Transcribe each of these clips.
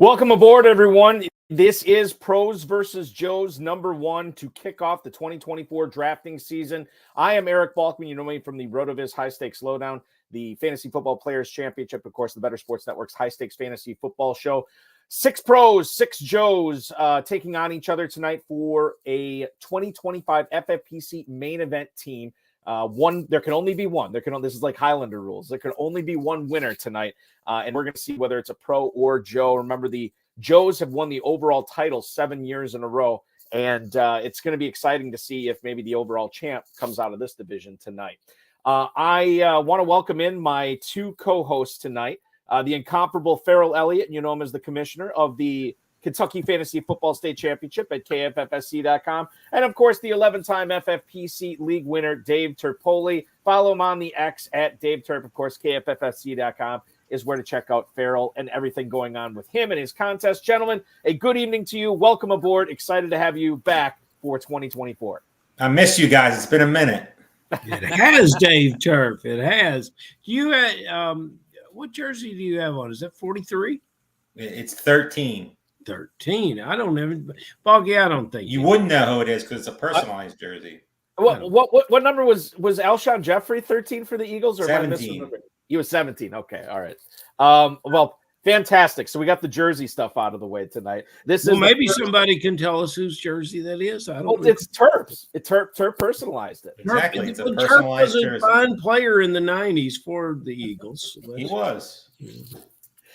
Welcome aboard, everyone. This is Pros versus Joes #1 to kick off the 2024 drafting season. I am Eric Balkman. You know me from the RotoViz High Stakes Lowdown, the Fantasy Football Players Championship, of course, the Better Sports Network's High Stakes Fantasy Football Show. 6 pros, 6 Joes taking on each other tonight for a 2025 FFPC Main Event team. There can only be one. This is like Highlander rules. There can only be one winner tonight, and we're going to see whether it's a pro or Joe. Remember, the Joes have won the overall title 7 years in a row, and it's going to be exciting to see if maybe the overall champ comes out of this division tonight. I want to welcome in my 2 co-hosts tonight, the incomparable Farrell Elliott. You know him as the commissioner of the Kentucky Fantasy Football State Championship at KFFSC.com. And, of course, the 11-time FFPC League winner, Dave Terpoli. Follow him on the X at Dave Terp. Of course, KFFSC.com is where to check out Farrell and everything going on with him and his contest. Gentlemen, a good evening to you. Welcome aboard. Excited to have you back for 2024. I miss you guys. It's been a minute. It has, Dave Terp. It has. You what jersey do you have on? Is that 43? It's 13. 13. I don't even Boggy. I don't think you wouldn't know who it is because it's a personalized jersey. What number was Alshon Jeffrey 13 for the Eagles, or 17? He was 17. Okay, all right. Well, fantastic. So we got the jersey stuff out of the way tonight. Maybe somebody can tell us whose jersey that is. I don't know. It's Terp's. Terp personalized it. Exactly. It's a personalized jersey. Terp was a fine player in the 90s for the Eagles. So he was.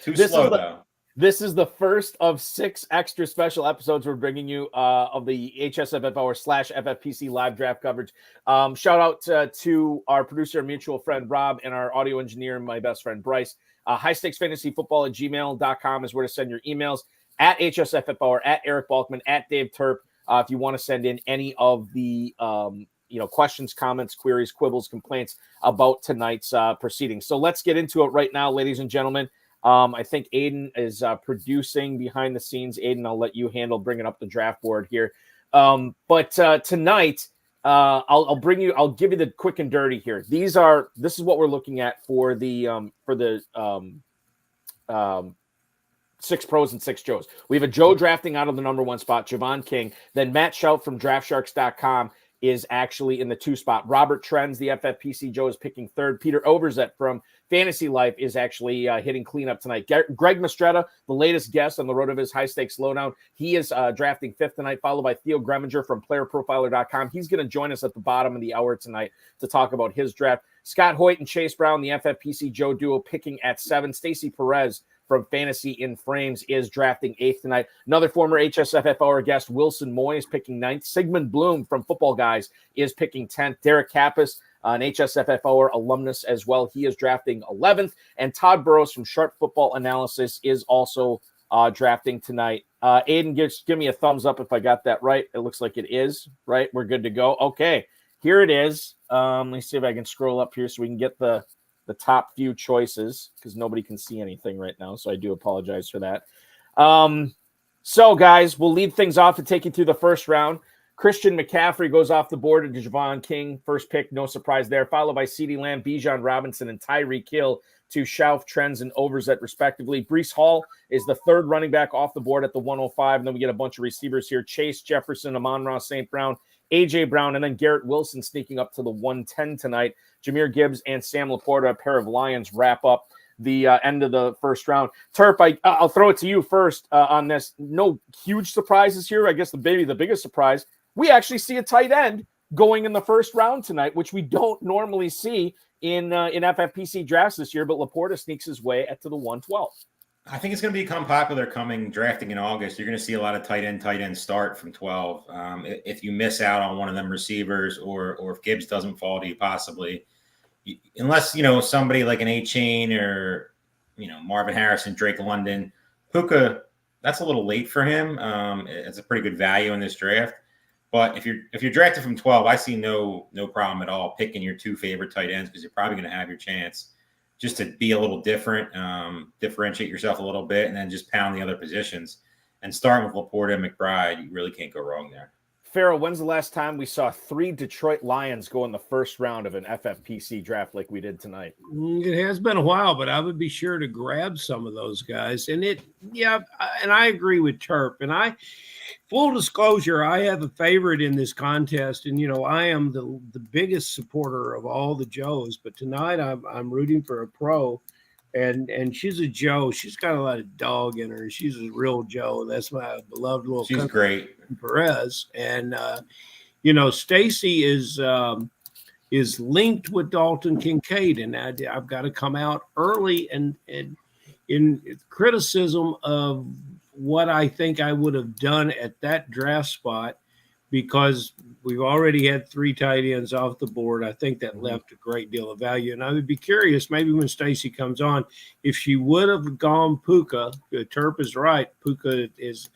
Too slow, though. This is the first of 6 extra special episodes we're bringing you of the HSFF/FFPC live draft coverage. Shout out to our producer and mutual friend, Rob, and our audio engineer, my best friend, Bryce. highstakesfantasyfootball@gmail.com is where to send your emails, at HSFF, at Eric Balkman, at Dave Terp. If you want to send in any of the questions, comments, queries, quibbles, complaints about tonight's proceedings. So let's get into it right now, ladies and gentlemen. I think Aiden is producing behind the scenes. Aiden, I'll let you handle bringing up the draft board here. But tonight, I'll give you the quick and dirty here. This is what we're looking at for the 6 pros and 6 Joes. We have a Joe drafting out of the number 1 spot, Javon King. Then Matt Schauf from DraftSharks.com is actually in the 2 spot. Robert Trends, the FFPC Joe, is picking 3rd. Peter Overzet from Fantasy Life is actually hitting cleanup tonight. Greg Mistretta, the latest guest on the RotoViz High Stakes Lowdown, he is drafting 5th tonight, followed by Theo Gremminger from PlayerProfiler.com. He's going to join us at the bottom of the hour tonight to talk about his draft. Scott Hoyt and Chase Brown, the FFPC Joe duo, picking at 7. Stacy Perez from Fantasy in Frames is drafting 8th tonight. Another former HSFFR guest, Wilson Moy, is picking 9th. Sigmund Bloom from Footballguys is picking 10th. Derek Kappas, an HSFFR alumnus as well, he is drafting 11th. And Todd Burrows from Sharp Football Analysis is also drafting tonight. Aiden, give me a thumbs up if I got that right. It looks like it is, right? We're good to go. Okay, here it is. Let me see if I can scroll up here so we can get the top few choices, because nobody can see anything right now, so I do apologize for that. So, guys, we'll lead things off to take you through the first round. Christian McCaffrey goes off the board to Javon King. First pick, no surprise there, followed by CeeDee Lamb, Bijan Robinson, and Tyreek Hill to Schauf, Trends, and Overzet, respectively. Breece Hall is the 3rd running back off the board at the 105, and then we get a bunch of receivers here. Chase Jefferson, Amon-Ra St. Brown, A.J. Brown, and then Garrett Wilson sneaking up to the 110 tonight. Jahmyr Gibbs and Sam Laporta, a pair of Lions, wrap up the end of the first round. Terp, I'll throw it to you first on this. No huge surprises here. I guess the biggest surprise, we actually see a tight end going in the first round tonight, which we don't normally see in FFPC drafts this year, but Laporta sneaks his way to the 112. I think it's going to become popular drafting in August. You're going to see a lot of tight end start from 12. If you miss out on one of them receivers, or if Gibbs doesn't fall to you, possibly, unless somebody like an A-Chain or Marvin Harrison, Drake London, Puka, that's a little late for him. It's a pretty good value in this draft. But if you're drafted from 12, I see no problem at all picking your 2 favorite tight ends, because you're probably going to have your chance just to be a little different, differentiate yourself a little bit, and then just pound the other positions. And starting with Laporta and McBride, you really can't go wrong there. Farrell, when's the last time we saw 3 Detroit Lions go in the first round of an FFPC draft like we did tonight? It has been a while, but I would be sure to grab some of those guys. And I agree with Terp. And full disclosure, I have a favorite in this contest, and I am the biggest supporter of all the Joes. But tonight, I'm rooting for a pro, and she's a Joe. She's got a lot of dog in her. She's a real Joe. That's my beloved little. She's great. Perez, and Stacy is linked with Dalton Kincaid, and I've got to come out early and in criticism of what I think I would have done at that draft spot, because we've already had 3 tight ends off the board. I think that left a great deal of value, and I would be curious maybe when Stacy comes on if she would have gone Puka. Terp is right. Puka is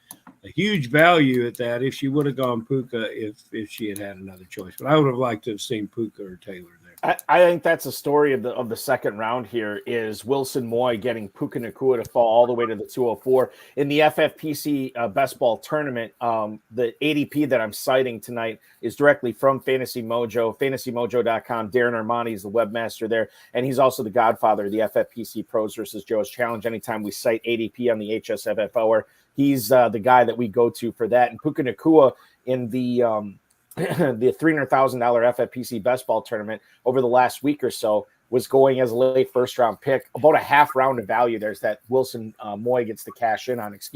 a huge value at that if she would have gone Puka if she had another choice. But I would have liked to have seen Puka or Taylor there. I think that's a story of the second round here is Wilson Moy getting Puka Nacua to fall all the way to the 204. In the FFPC Best Ball Tournament, the ADP that I'm citing tonight is directly from Fantasy Mojo, fantasymojo.com. Darren Armani is the webmaster there, and he's also the godfather of the FFPC Pros versus Joe's Challenge. Anytime we cite ADP on the HSFFOer, he's the guy that we go to for that. And Puka Nacua in the the $300,000 FFPC Best Ball Tournament over the last week or so was going as a late first round pick, about a half round of value. There's that Wilson Moy gets to cash in on, as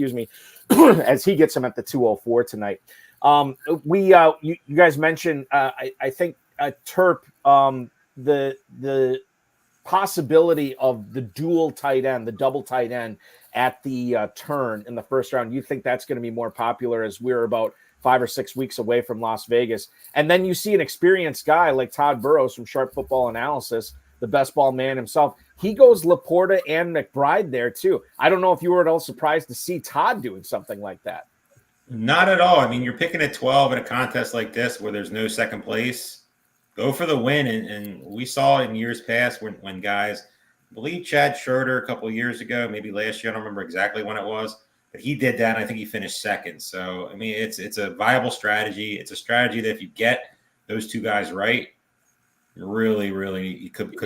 he gets him at the 204 tonight. You guys mentioned, I think Terp, the possibility of the dual tight end, the double tight end at the turn in the first round. You think that's going to be more popular as we're about 5 or 6 weeks away from Las Vegas. And then you see an experienced guy like Todd Burrows from Sharp Football Analysis, the best ball man himself. He goes Laporta and McBride there too. I don't know if you were at all surprised to see Todd doing something like that. Not at all. I mean, you're picking at 12 in a contest like this where there's no second place. Go for the win. And we saw in years past when guys, I believe Chad Schroeder a couple of years ago, maybe last year, I don't remember exactly when it was, but he did that, and I think he finished second. So, I mean, it's a viable strategy. It's a strategy that if you get those 2 guys right, really, you could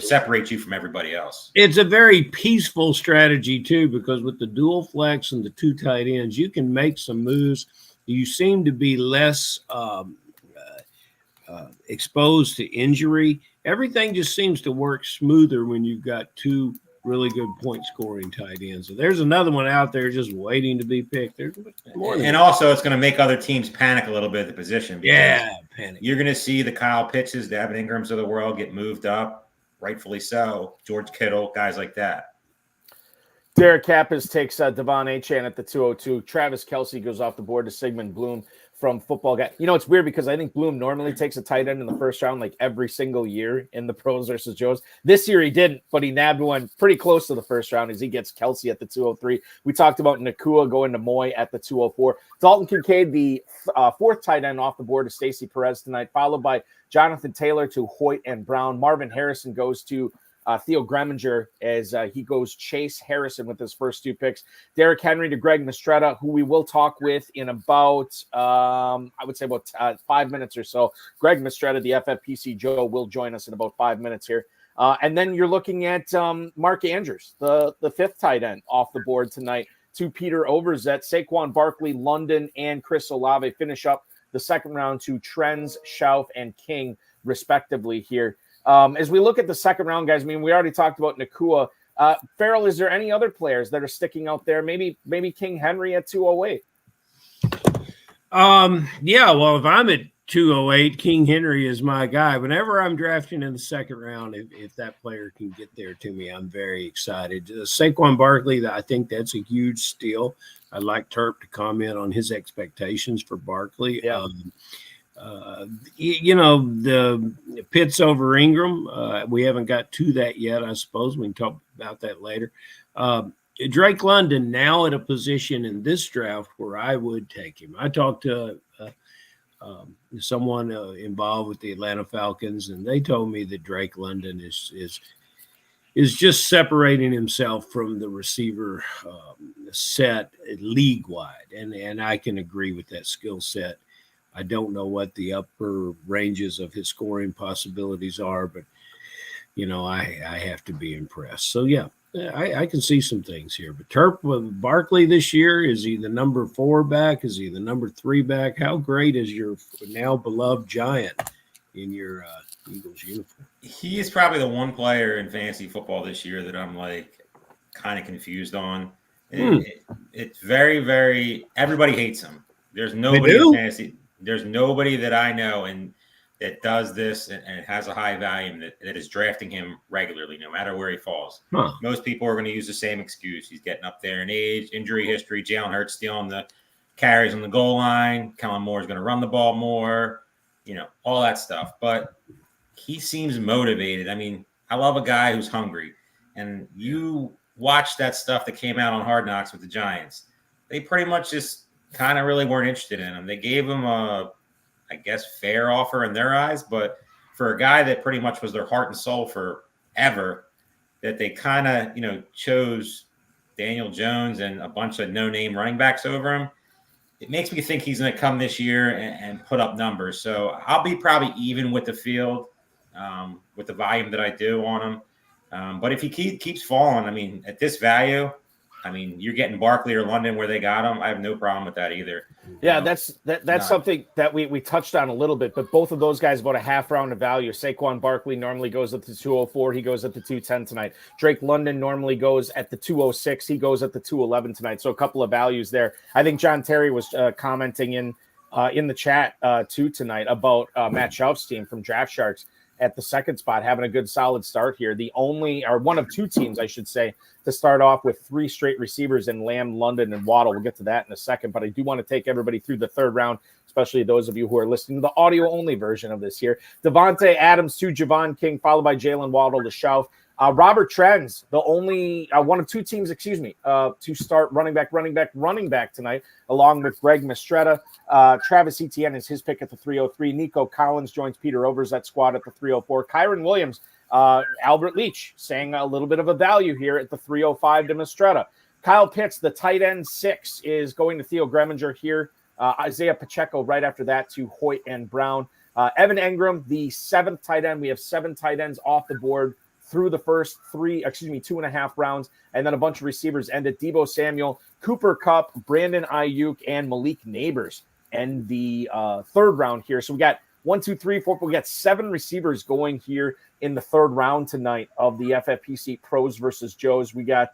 separate you from everybody else. It's a very peaceful strategy, too, because with the dual flex and the 2 tight ends, you can make some moves. You seem to be less exposed to injury. Everything just seems to work smoother when you've got 2 really good point scoring tight ends. So there's another one out there just waiting to be picked. There's more than also it's going to make other teams panic a little bit at the position. Panic. You're going to see the Kyle Pitts, the Evan Ingrams of the world get moved up, rightfully so. George Kittle, guys like that. Derek Kappas takes Devon Achane at the 202. Travis Kelce goes off the board to Sigmund Bloom from Footballguys. It's weird because I think Bloom normally takes a tight end in the first round like every single year in the Pros versus Joes. This year he didn't, but he nabbed one pretty close to the first round as he gets Kelce at the 203. We talked about Nacua going to Moy at the 204. Dalton Kincaid, the 4th tight end off the board to Stacy Perez tonight, followed by Jonathan Taylor to Hoyt and Brown. Marvin Harrison goes to Theo Gremminger as he goes Chase Harrison with his first 2 picks. Derrick Henry to Greg Mistretta, who we will talk with in about, I would say about 5 minutes or so. Greg Mistretta, the FFPC Joe, will join us in about 5 minutes here. And then you're looking at Mark Andrews, the 5th tight end off the board tonight, to Peter Overzet. Saquon Barkley, London, and Chris Olave finish up the second round to Trends, Schauf, and King, respectively here. As we look at the second round, guys, I mean, we already talked about Nacua. Farrell, is there any other players that are sticking out there? Maybe King Henry at 208. Well, if I'm at 208, King Henry is my guy. Whenever I'm drafting in the second round, if that player can get there to me, I'm very excited. Saquon Barkley, I think that's a huge steal. I'd like Terp to comment on his expectations for Barkley. Yeah. The Pitts over Ingram, we haven't got to that yet. I suppose we can talk about that later. Drake London now at a position in this draft where I would take him. I talked to someone involved with the Atlanta Falcons, and they told me that Drake London is just separating himself from the receiver set league wide, and I can agree with that skill set. I don't know what the upper ranges of his scoring possibilities are, but I have to be impressed. So yeah, I can see some things here. But Terp with Barkley this year, is he the number 4 back? Is he the number 3 back? How great is your now beloved Giant in your Eagles uniform? He is probably the one player in fantasy football this year that I'm like kind of confused on. It's very, very. Everybody hates him. There's nobody in fantasy. There's nobody that I know and that does this and has a high volume that is drafting him regularly, no matter where he falls. Most people are going to use the same excuse. He's getting up there in age, injury history. Jalen Hurts stealing the carries on the goal line. Kellen Moore is going to run the ball more. All that stuff. But he seems motivated. I mean, I love a guy who's hungry. And you watch that stuff that came out on Hard Knocks with the Giants. They pretty much just kind of really weren't interested in him. They gave him a, I guess, fair offer in their eyes. But for a guy that pretty much was their heart and soul forever, that they kind of, chose Daniel Jones and a bunch of no-name running backs over him, it makes me think he's going to come this year and put up numbers. So I'll be probably even with the field with the volume that I do on him. But if he keeps falling, I mean, at this value, I mean, you're getting Barkley or London where they got him. I have no problem with that either. Yeah, that's something that we touched on a little bit, but both of those guys about a half round of value. Saquon Barkley normally goes at the 204. He goes at the 210 tonight. Drake London normally goes at the 206. He goes at the 211 tonight. So a couple of values there. I think John Terry was commenting in the chat too tonight about Matt Schauf's team from Draft Sharks at the second spot, having a good solid start here. The only, or one of two teams, I should say, to start off with 3 straight receivers in Lamb, London, and Waddle. We'll get to that in a second, but I do want to take everybody through the third round, especially those of you who are listening to the audio-only version of this here. Devontae Adams to Javon King, followed by Jalen Waddle to Schauf. Robert Trends, the only one of two teams, to start running back tonight, along with Greg Mistretta. Travis Etienne is his pick at the 303. Nico Collins joins Peter Overzet squad at the 304. Kyron Williams, Albert Leach, saying a little bit of a value here at the 305 to Mistretta. Kyle Pitts, the tight end 6, is going to Theo Gremminger here. Isaiah Pacheco right after that to Hoyt and Brown. Evan Engram, the 7th tight end. We have 7 tight ends off the board through the first 2.5 rounds, and then a bunch of receivers ended. Deebo Samuel, Cooper Kupp, Brandon Ayuk, and Malik Neighbors end the third round here. So we got 1, 2, 3, 4. We got 7 receivers going here in the third round tonight of the FFPC Pros versus Joes. We got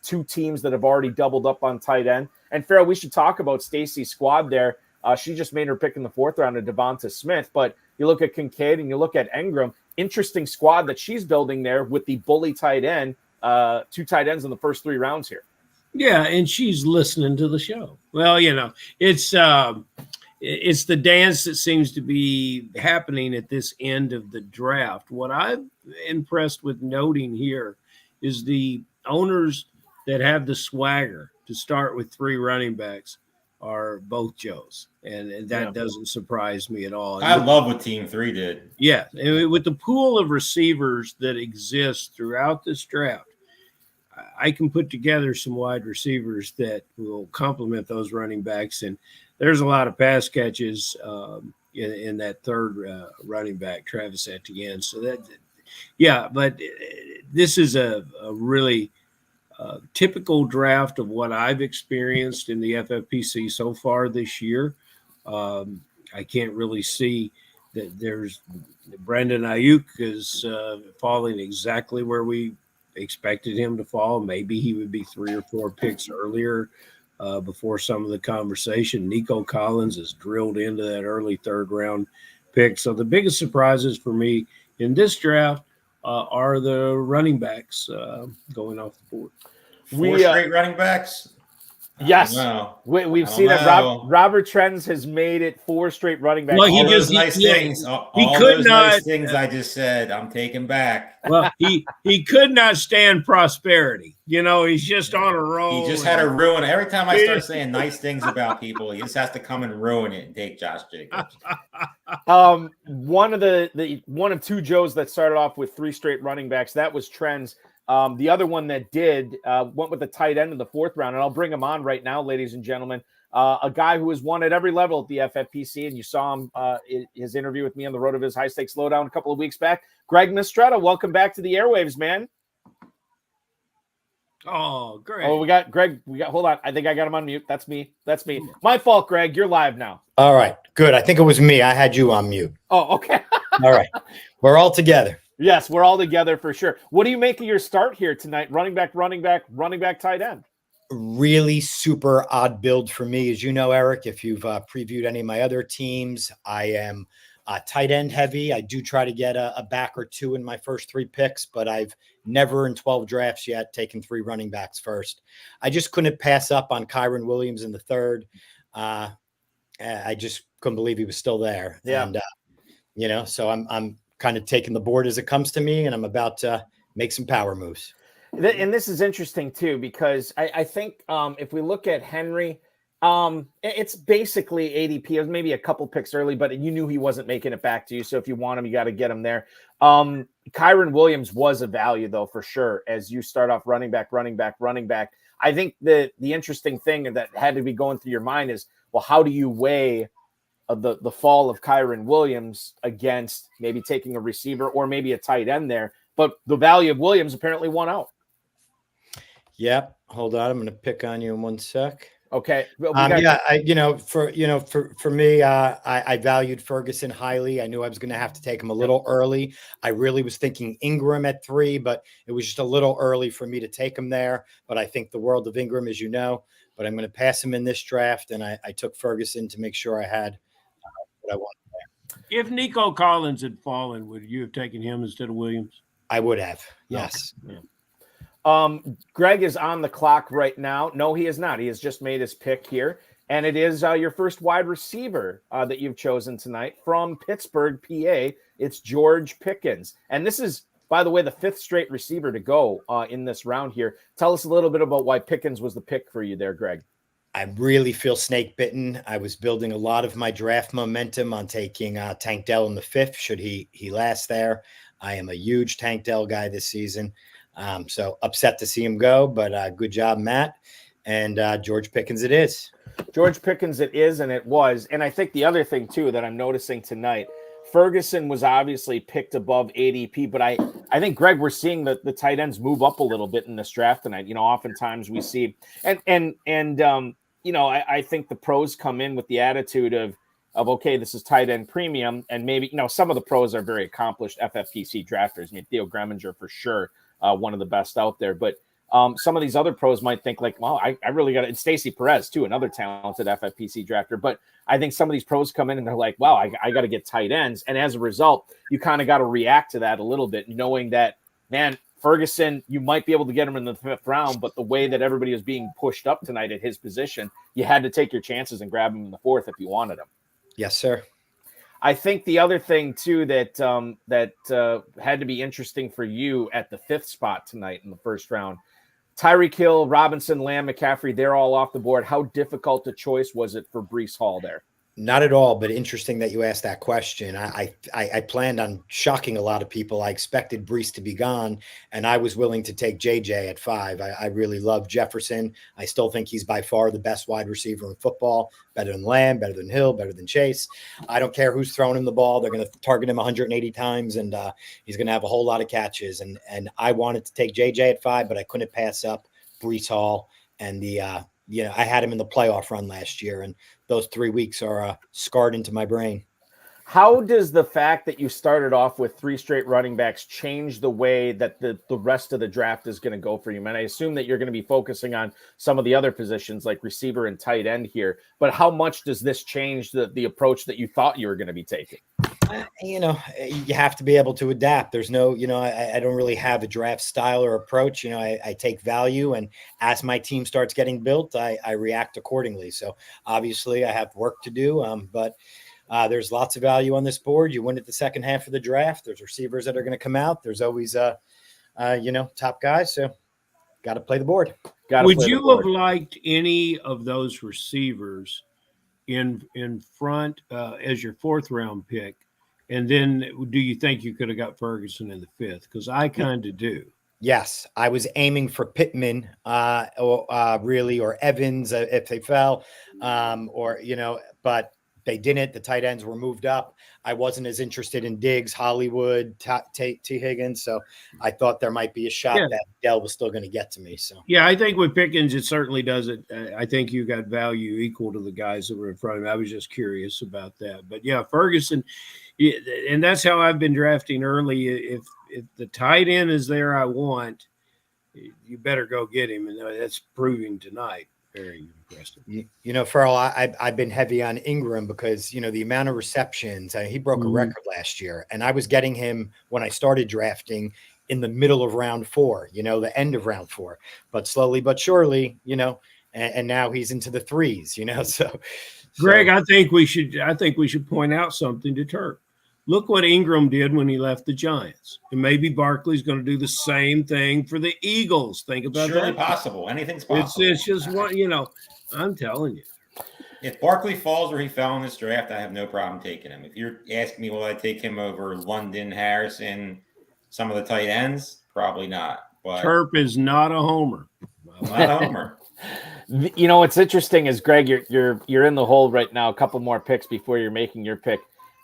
2 teams that have already doubled up on tight end. And Farrell, we should talk about Stacy's squad there. She just made her pick in the 4th round of Devonta Smith, but you look at Kincaid and you look at Engram, interesting squad that she's building there with the bully tight end, 2 tight ends in the first 3 rounds here. Yeah, and she's listening to the show. Well, it's the dance that seems to be happening at this end of the draft. What I'm impressed with noting here is the owners that have the swagger to start with 3 running backs are both Joes, and that doesn't surprise me at all. I love what Team 3 did. Yeah, and with the pool of receivers that exists throughout this draft, I can put together some wide receivers that will complement those running backs, and there's a lot of pass catches in that third running back, Travis Etienne. So but this is a really typical draft of what I've experienced in the FFPC so far this year. I can't really see that there's Brandon Ayuk is falling exactly where we expected him to fall. Maybe he would be 3 or 4 picks earlier before some of the conversation. Nico Collins is drilled into that early 3rd round pick. So the biggest surprises for me in this draft are the running backs going off the board. 4 straight running backs? Yes. We've seen that Robert Trends has made it 4 straight running backs. Well, all those nice things I just said, I'm taking back. Well, he could not stand prosperity. He's just on a roll. He just had to ruin it. Every time I start saying nice things about people, he just has to come and ruin it and take Josh Jacobs. One of 2 Joes that started off with 3 straight running backs, that was Trends. The other one that did went with the tight end in the 4th round, and I'll bring him on right now, ladies and gentlemen. a guy who has won at every level at the FFPC, and you saw him his interview with me on the road of his high stakes lowdown a couple of weeks back. Greg Mistretta, welcome back to the airwaves, man. Oh, great. Oh, we got Greg. Hold on. I think I got him on mute. That's me. My fault, Greg. You're live now. All right, good. I think it was me. I had you on mute. Oh, okay. All right. We're all together. Yes, we're all together for sure. What do you make of your start here tonight? Running back, tight end. Really super odd build for me. As you know, Eric, if you've previewed any of my other teams, I am tight end heavy. I do try to get a back or two in my first 3 picks, but I've never in 12 drafts yet taken 3 running backs first. I just couldn't pass up on Kyren Williams in the 3rd. I just couldn't believe he was still there. Yeah. And, so I'm kind of taking the board as it comes to me, and I'm about to make some power moves. And this is interesting too, because I think if we look at Henry, it's basically ADP. It was maybe a couple picks early, but you knew he wasn't making it back to you. So if you want him, you got to get him there. Kyren Williams was a value though, for sure. As you start off running back. I think the interesting thing that had to be going through your mind is, well, how do you weigh the fall of Kyren Williams against maybe taking a receiver or maybe a tight end there? But the value of Williams apparently won out. Yep. Hold on. I'm going to pick on you in 1 sec. Okay. For me, I valued Ferguson highly. I knew I was going to have to take him a little early. I really was thinking Ingram at 3, but it was just a little early for me to take him there. But I think the world of Ingram, as you know, but I'm going to pass him in this draft. And I took Ferguson to make sure I had what I wanted there. If Nico Collins had fallen, would you have taken him instead of Williams? I would have. Yes. Yeah. Greg is on the clock right now. No, he is not. He has just made his pick here. And it is your first wide receiver that you've chosen tonight from Pittsburgh, PA. It's George Pickens. And this is, by the way, the 5th straight receiver to go in this round here. Tell us a little bit about why Pickens was the pick for you there, Greg. I really feel snake bitten. I was building a lot of my draft momentum on taking Tank Dell in the 5th. Should he last there? I am a huge Tank Dell guy this season. So upset to see him go, but good job, Matt. And George Pickens it is. George Pickens it is, and it was. And I think the other thing, too, that I'm noticing tonight, Ferguson was obviously picked above ADP, but I think, Greg, we're seeing the tight ends move up a little bit in this draft tonight. Oftentimes we see – I think the pros come in with the attitude of okay, this is tight end premium, and maybe, some of the pros are very accomplished FFPC drafters. I mean, Theo Gremminger for sure. One of the best out there. But some of these other pros might think like, well, I really got it. And Stacy Perez, too, another talented FFPC drafter. But I think some of these pros come in and they're like, wow, I got to get tight ends. And as a result, you kind of got to react to that a little bit, knowing that, man, Ferguson, you might be able to get him in the 5th round, but the way that everybody is being pushed up tonight at his position, you had to take your chances and grab him in the 4th if you wanted him. Yes, sir. I think the other thing, too, that had to be interesting for you at the 5th spot tonight in the 1st round, Tyreek Hill, Robinson, Lamb, McCaffrey, they're all off the board. How difficult a choice was it for Breece Hall there? Not at all, but interesting that you asked that question. I planned on shocking a lot of people. I expected Breece to be gone, and I was willing to take JJ at 5. I really love Jefferson. I still think he's by far the best wide receiver in football, better than Lamb, better than Hill, better than Chase. I don't care who's throwing him the ball. They're going to target him 180 times, and he's going to have a whole lot of catches. And I wanted to take JJ at 5, but I couldn't pass up Breece Hall and I had him in the playoff run last year, and those 3 weeks are scarred into my brain. How does the fact that you started off with 3 straight running backs change the way that the rest of the draft is going to go for you? Man, I assume that you're going to be focusing on some of the other positions like receiver and tight end here, but how much does this change the approach that you thought you were going to be taking? You have to be able to adapt. There's no, I don't really have a draft style or approach. I take value, and as my team starts getting built, I react accordingly. So obviously I have work to do, but there's lots of value on this board. You win at the second half of the draft. There's receivers that are going to come out. There's always, top guys. So got to play the board. Would you have liked any of those receivers in front as your 4th round pick? And then do you think you could have got Ferguson in the 5th? Because I kind of do. Yes, I was aiming for Pittman, or Evans if they fell, but they didn't. The tight ends were moved up. I wasn't as interested in Diggs, Hollywood, T. Higgins, so I thought there might be a shot that Dell was still going to get to me. So yeah, I think with Pickens, it certainly does it. I think you got value equal to the guys that were in front of me. I was just curious about that, but yeah, Ferguson, and that's how I've been drafting early. If the tight end is there, I want, you better go get him, and that's proving tonight. Very impressive. Farrell, I've been heavy on Ingram because, the amount of receptions, he broke a record last year, and I was getting him when I started drafting in the middle of round 4, the end of round 4, but slowly but surely, and now he's into the 3s, so. Greg, I think we should point out something to Turk. Look what Ingram did when he left the Giants. And maybe Barkley's going to do the same thing for the Eagles. Think about that. Surely possible. Anything's possible. It's just one, I'm telling you. If Barkley falls where he fell in this draft, I have no problem taking him. If you're asking me, will I take him over London, Harrison, some of the tight ends? Probably not. But Terp is not a homer. Not a homer. What's interesting is, Greg, you're in the hole right now. A couple more picks before you're making your pick.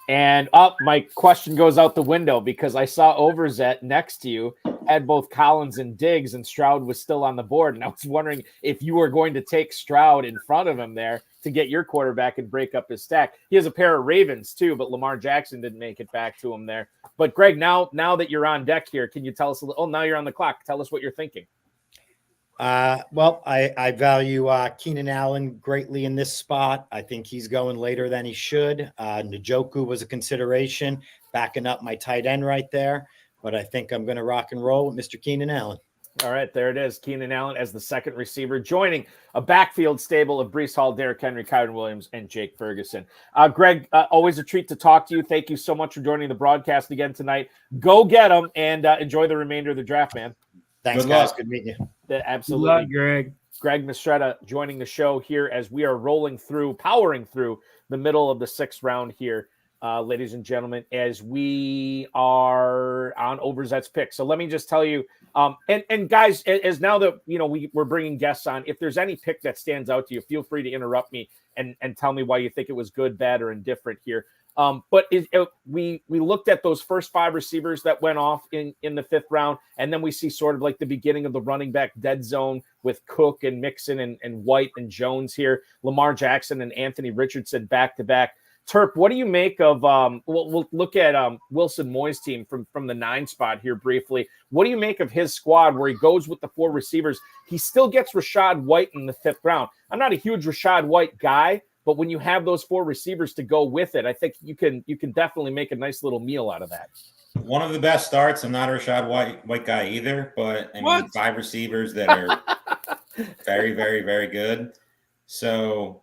And my question goes out the window because I saw Overzet next to you had both Collins and Diggs, and Stroud was still on the board. And I was wondering if you were going to take Stroud in front of him there to get your quarterback and break up his stack. He has a pair of Ravens too, but Lamar Jackson didn't make it back to him there. But Greg, now that you're on deck here, can you tell us a little? Oh, now you're on the clock. Tell us what you're thinking. Well, I value Keenan Allen greatly in this spot. I think he's going later than he should. Njoku was a consideration, backing up my tight end right there. But I think I'm going to rock and roll with Mr. Keenan Allen. All right, there it is. Keenan Allen as the second receiver, joining a backfield stable of Breece Hall, Derrick Henry, Kyron Williams, and Jake Ferguson. Greg, always a treat to talk to you. Thank you so much for joining the broadcast again tonight. Go get them and enjoy the remainder of the draft, man. Thanks, guys. Good meeting you. Absolutely. Good luck, Greg. Greg Mistretta joining the show here as we are powering through the middle of the 6th round here, ladies and gentlemen, as we are on Overzet's pick. So let me just tell you, and guys, as now that, we're bringing guests on, if there's any pick that stands out to you, feel free to interrupt me and tell me why you think it was good, bad, or indifferent here. But we looked at those first 5 receivers that went off in the 5th round, and then we see sort of like the beginning of the running back dead zone with Cook and Mixon and White and Jones here, Lamar Jackson and Anthony Richardson back to back. Terp, what do you make of we'll look at Wilson Moy's team from the 9 spot here briefly. What do you make of his squad where he goes with the 4 receivers? He still gets Rachaad White in the 5th round. I'm not a huge Rachaad White guy, but when you have those 4 receivers to go with it, I think you can definitely make a nice little meal out of that. One of the best starts. I'm not a Rachaad White guy either, but I mean 5 receivers that are very, very, very good. So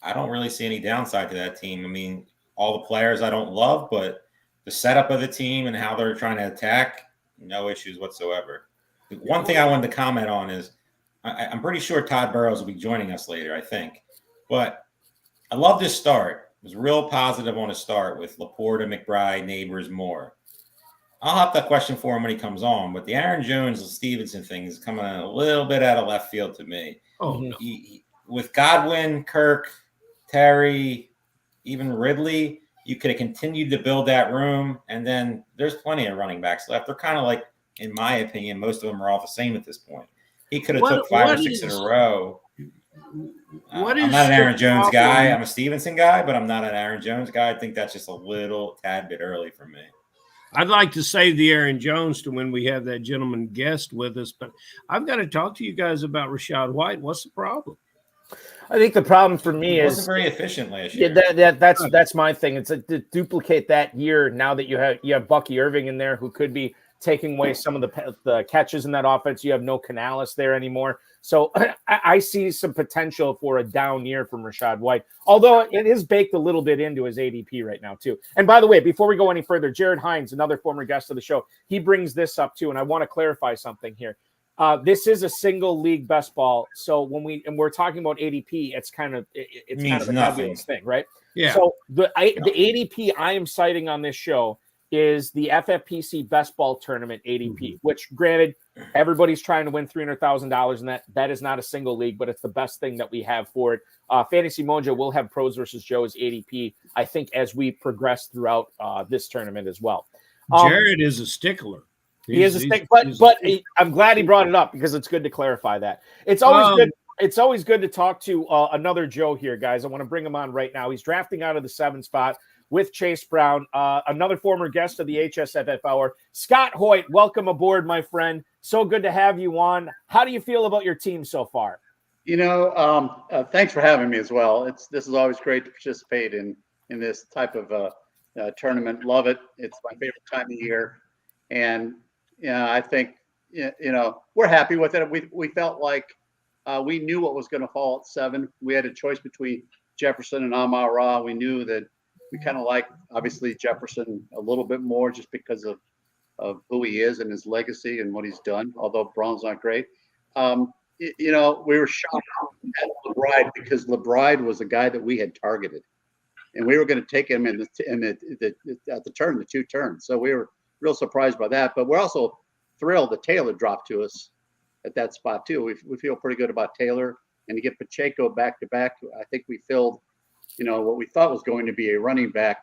I don't really see any downside to that team. I mean, all the players I don't love, but the setup of the team and how they're trying to attack, no issues whatsoever. The one thing I wanted to comment on is I'm pretty sure Todd Burrows will be joining us later, I think. But I love this start. It was real positive on a start with Laporta, McBride, Neighbors, Moore. I'll have that question for him when he comes on, but the Aaron Jones and Stevenson thing is coming a little bit out of left field to me. Oh, no. With Godwin, Kirk, Terry, even Ridley, you could have continued to build that room, and then there's plenty of running backs left. They're kind of like, in my opinion, most of them are all the same at this point. He could have took 5 or 6 in a row. I'm not an Aaron Jones guy. I'm a Stevenson guy, but I'm not an Aaron Jones guy. I think that's just a little tad bit early for me. I'd like to save the Aaron Jones to when we have that gentleman guest with us, but I've got to talk to you guys about Rachaad White. What's the problem? I think the problem for me wasn't is very efficient last year. Yeah, that's my thing. It's to duplicate that year now that you have Bucky Irving in there who could be taking away some of the catches in that offense. You have no Canales there anymore. So I see some potential for a down year from Rachaad White, although it is baked a little bit into his ADP right now too. And by the way, before we go any further, Jared Hines, another former guest of the show, he brings this up too, and I want to clarify something here. This is a single league best ball, so when we're talking about ADP, it's kind of a nebulous thing, right? Yeah. So the ADP I am citing on this show is the FFPC Best Ball Tournament ADP, which granted, everybody's trying to win $300,000, and that is not a single league, but it's the best thing that we have for it. Fantasy Mojo will have Pros versus Joe's ADP, I think, as we progress throughout this tournament as well. Jared is a stickler. He is a stick, but I'm glad he brought it up because it's good to clarify that. It's always good. It's always good to talk to another Joe here, guys. I want to bring him on right now. He's drafting out of the 7 spot with Chase Brown, another former guest of the HSFF Hour. Scott Hoyt, welcome aboard, my friend. So good to have you on. How do you feel about your team so far? Thanks for having me as well. This is always great to participate in this type of tournament. Love it. It's my favorite time of year, and I think we're happy with it. We felt like we knew what was going to fall at 7. We had a choice between Jefferson and Amon-Ra. We knew that we kind of like, obviously, Jefferson a little bit more just because of who he is and his legacy and what he's done, although Braun's not great. We were shocked at LeBride because LeBride was a guy that we had targeted. And we were going to take him at the turn, the 2 turns. So we were real surprised by that. But we're also thrilled that Taylor dropped to us at that spot, too. We feel pretty good about Taylor. And to get Pacheco back to back, I think we filled what we thought was going to be a running back,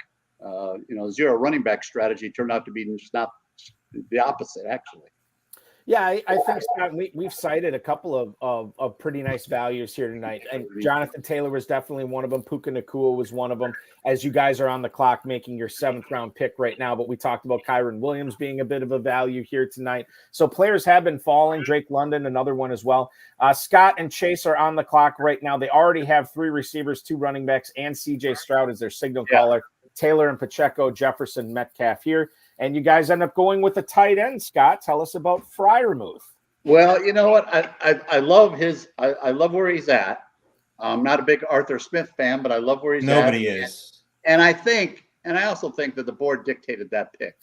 zero running back strategy turned out to be just not the opposite, actually. Yeah, I think, Scott, we've cited a couple of pretty nice values here tonight. And Jonathan Taylor was definitely one of them. Puka Nacua was one of them. As you guys are on the clock making your 7th round pick right now, but we talked about Kyron Williams being a bit of a value here tonight. So players have been falling. Drake London, another one as well. Scott and Chase are on the clock right now. They already have 3 receivers, 2 running backs, and CJ Stroud as their signal caller. Taylor and Pacheco, Jefferson, Metcalf here. And you guys end up going with a tight end, Scott. Tell us about Freiermuth. Well, you know what? I love I love where he's at. I'm not a big Arthur Smith fan, but I love where he's at. Nobody is. And I also think that the board dictated that pick.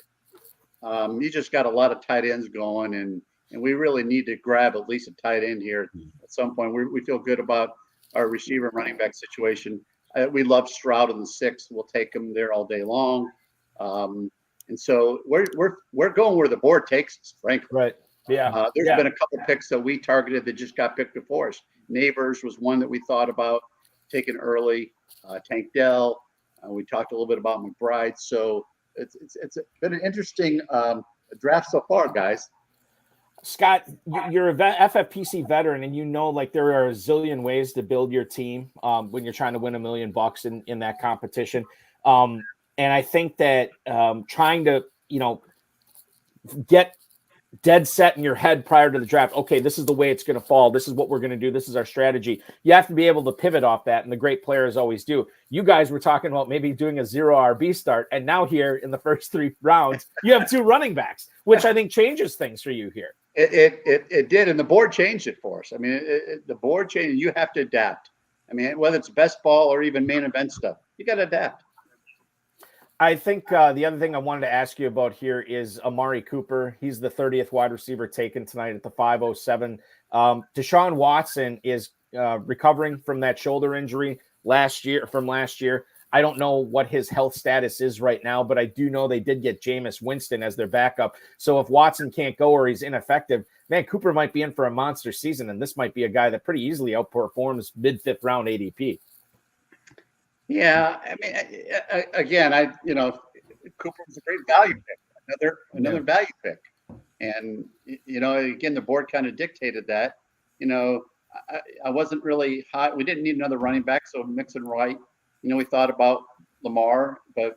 You just got a lot of tight ends going, and we really need to grab at least a tight end here at some point. We feel good about our receiver and running back situation. We love Stroud in the 6th. We'll take him there all day long. And so we're going where the board takes us, frankly. Right. Yeah. There's been a couple of picks that we targeted that just got picked before us. Neighbors was one that we thought about taking early. Tank Dell. We talked a little bit about McBride. So it's been an interesting draft so far, guys. Scott, you're a FFPC veteran, and like there are a zillion ways to build your team when you're trying to win $1 million in that competition. And I think that trying to, get dead set in your head prior to the draft, okay, this is the way it's going to fall. This is what we're going to do. This is our strategy. You have to be able to pivot off that, and the great players always do. You guys were talking about maybe doing a 0 RB start, and now here in the first 3 rounds, you have 2 running backs, which I think changes things for you here. It did, and the board changed it for us. I mean, the board changed. You have to adapt. I mean, whether it's best ball or even main event stuff, you got to adapt. I think the other thing I wanted to ask you about here is Amari Cooper. He's the 30th wide receiver taken tonight at the 507. Deshaun Watson is recovering from that shoulder injury last year. I don't know what his health status is right now, but I do know they did get Jameis Winston as their backup. So if Watson can't go or he's ineffective, man, Cooper might be in for a monster season, and this might be a guy that pretty easily outperforms mid-5th round ADP. Yeah, I mean, again, Cooper was a great value pick, another value pick, and again, the board kind of dictated that. I wasn't really hot. We didn't need another running back, so mix and right. We thought about Lamar, but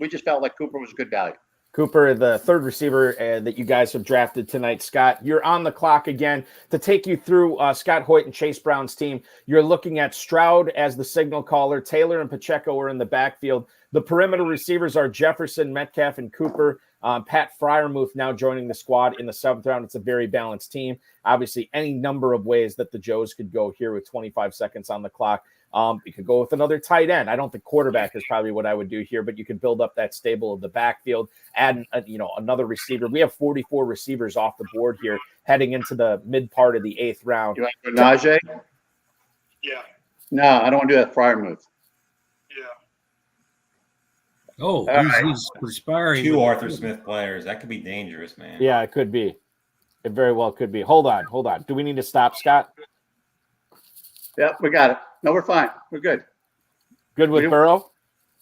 we just felt like Cooper was a good value. Cooper, the 3rd receiver that you guys have drafted tonight. Scott, you're on the clock again to take you through Scott Hoyt and Chase Brown's team. You're looking at Stroud as the signal caller. Taylor and Pacheco are in the backfield. The perimeter receivers are Jefferson, Metcalf, and Cooper. Pat Freiermuth now joining the squad in the 7th round. It's a very balanced team. Obviously, any number of ways that the Joes could go here with 25 seconds on the clock. You could go with another tight end. I don't think quarterback is probably what I would do here, but you could build up that stable of the backfield, add another receiver. We have 44 receivers off the board here heading into the mid part of the 8th round. You want to go Najee? Yeah. No, I don't want to do that. Freiermuth. Oh, All he's perspiring. Two Arthur Smith players. That could be dangerous, man. Yeah, it could be. It very well could be. Hold on. Do we need to stop, Scott? Yep, we got it. No, we're fine. We're good. Good with Burrow?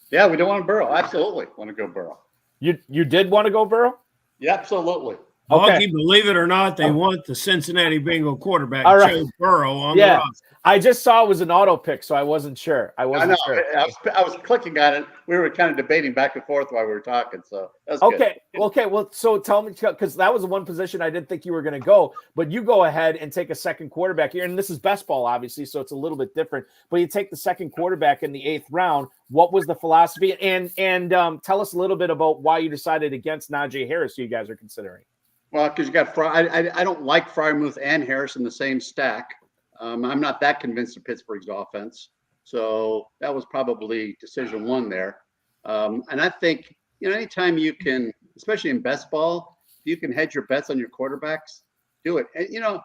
Yeah, we don't want to Burrow. Absolutely want to go Burrow. You did want to go Burrow? Yeah, absolutely. Boggy, believe it or not, they want the Cincinnati Bengal quarterback, All right. Joe Burrow, on the roster. I just saw it was an auto pick, so I wasn't sure. I was clicking on it. We were kind of debating back and forth while we were talking. So that's okay. Good. Okay. Well, so tell me, because that was the one position I didn't think you were going to go, but you go ahead and take a second quarterback here. And this is best ball, obviously, so it's a little bit different. But you take the second quarterback in the 8th round. What was the philosophy? And tell us a little bit about why you decided against Najee Harris, who you guys are considering. Well, because you got I don't like Freiermuth and Harris in the same stack. I'm not that convinced of Pittsburgh's offense. So that was probably decision one there. And I think, anytime you can, especially in best ball, you can hedge your bets on your quarterbacks, do it. And,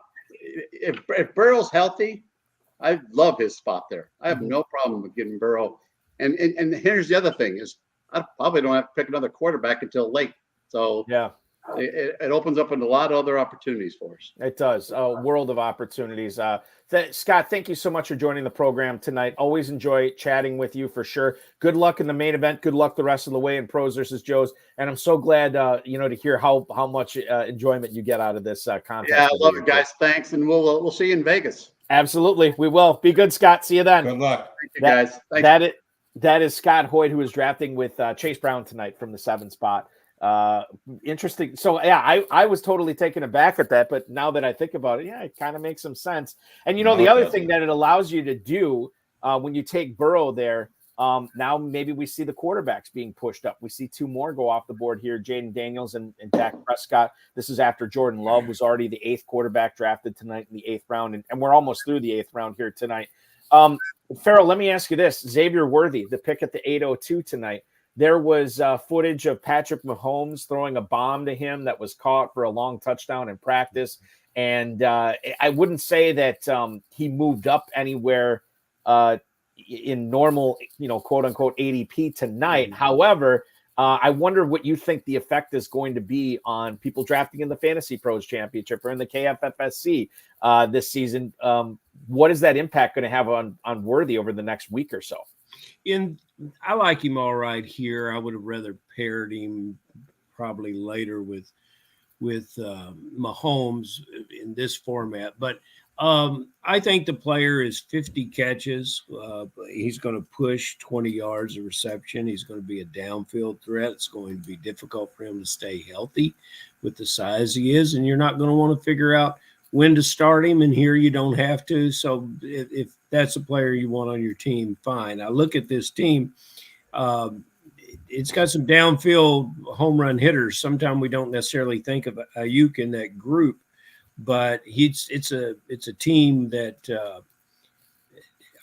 if Burrow's healthy, I love his spot there. I have no problem with getting Burrow. And here's the other thing is I probably don't have to pick another quarterback until late. So yeah. It opens up a lot of other opportunities for us. It does. A world of opportunities. Scott, thank you so much for joining the program tonight. Always enjoy chatting with you for sure. Good luck in the main event. Good luck the rest of the way in Pros versus Joes. And I'm so glad, to hear how much enjoyment you get out of this contest. Yeah, I love it, guys. Thanks. And we'll see you in Vegas. Absolutely. We will. Be good, Scott. See you then. Good luck. Thank you, guys. Thanks. That is Scott Hoyt, who is drafting with Chase Brown tonight from the 7th spot. Interesting. So yeah, I was totally taken aback at that, but now that I think about it, it kind of makes some sense. And the other thing that it allows you to do when you take Burrow there, now maybe we see the quarterbacks being pushed up. We see 2 more go off the board here, Jaden Daniels and Dak Prescott. This is after Jordan Love was already the 8th quarterback drafted tonight in the 8th round, and we're almost through the 8th round here tonight. Farrell, let me ask you this: Xavier Worthy, the pick at the 802 tonight. There was footage of Patrick Mahomes throwing a bomb to him that was caught for a long touchdown in practice. And I wouldn't say that he moved up anywhere in normal, quote unquote ADP tonight. However, I wonder what you think the effect is going to be on people drafting in the Fantasy Pros Championship or in the KFFSC this season. What is that impact going to have on Worthy over the next week or so? I like him all right here. I would have rather paired him probably later with Mahomes in this format. But I think the player is 50 catches. He's going to push 20 yards of reception. He's going to be a downfield threat. It's going to be difficult for him to stay healthy with the size he is. And you're not going to want to figure out when to start him, and here you don't have to. So if that's a player you want on your team, fine. I look at this team. It's got some downfield home run hitters. Sometimes we don't necessarily think of Ayuk in that group, but it's a team that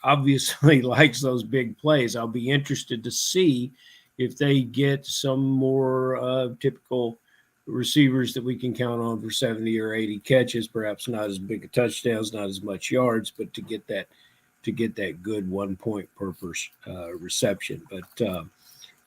obviously likes those big plays. I'll be interested to see if they get some more typical receivers that we can count on for 70 or 80 catches, perhaps not as big a touchdowns, not as much yards, but to get that good 1 point per reception. But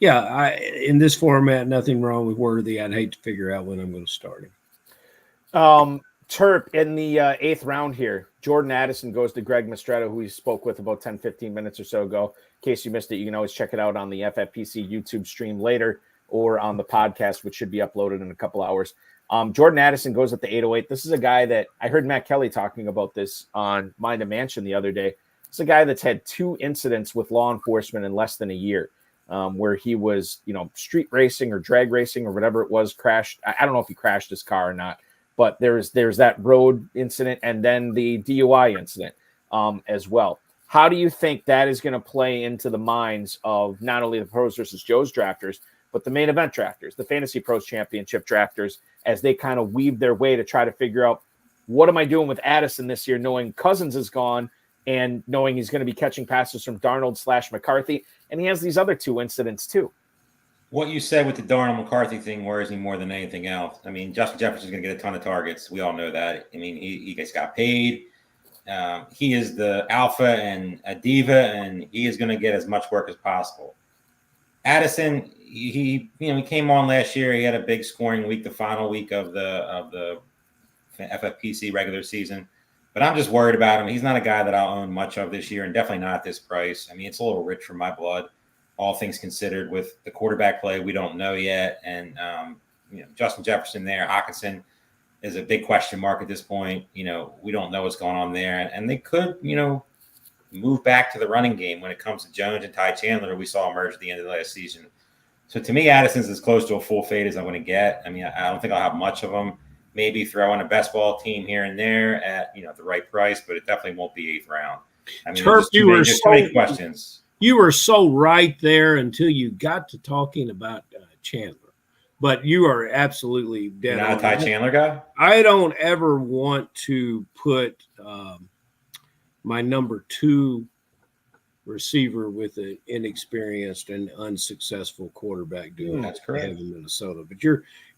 in this format, nothing wrong with Worthy. I'd hate to figure out when I'm going to start him. Terp, in the 8th round here, Jordan Addison goes to Greg Mastretta, who we spoke with about 10-15 minutes or so ago. In case you missed it, you can always check it out on the FFPC YouTube stream later, or on the podcast, which should be uploaded in a couple hours. Jordan Addison goes at the 808. This is a guy that I heard Matt Kelly talking about this on Mind a Mansion the other day. It's a guy that's had 2 incidents with law enforcement in less than a year, where he was, street racing or drag racing or whatever it was, crashed. I don't know if he crashed his car or not, but there's that road incident and then the DUI incident as well. How do you think that is going to play into the minds of not only the Pros versus Joes drafters, but the main event drafters, the Fantasy Pros Championship drafters, as they kind of weave their way to try to figure out, what am I doing with Addison this year, knowing Cousins is gone and knowing he's going to be catching passes from Darnold/McCarthy, and he has these other 2 incidents too. What you said with the Darnold McCarthy thing worries me more than anything else. I mean, Justin Jefferson's going to get a ton of targets. We all know that. I mean, he just got paid. He is the alpha and a diva, and he is going to get as much work as possible. Addison, he came on last year. He had a big scoring week, the final week of the FFPC regular season. But I'm just worried about him. He's not a guy that I'll own much of this year, and definitely not at this price. I mean, it's a little rich for my blood, all things considered. With the quarterback play, we don't know yet, and Justin Jefferson there, Hockenson is a big question mark at this point. We don't know what's going on there, and they could, move back to the running game when it comes to Jones and Ty Chandler, who we saw emerge at the end of the last season. So to me, Addison's as close to a full fade as I'm going to get. I mean, I don't think I'll have much of them. Maybe throw in a best ball team here and there at the right price, but it definitely won't be 8th round. I mean, Turp, too many questions. You were so right there until you got to talking about Chandler. But you are absolutely dead. You're not a Ty Chandler guy? I don't ever want to put my number 2 receiver with an inexperienced and unsuccessful quarterback doing That's correct. In Minnesota. But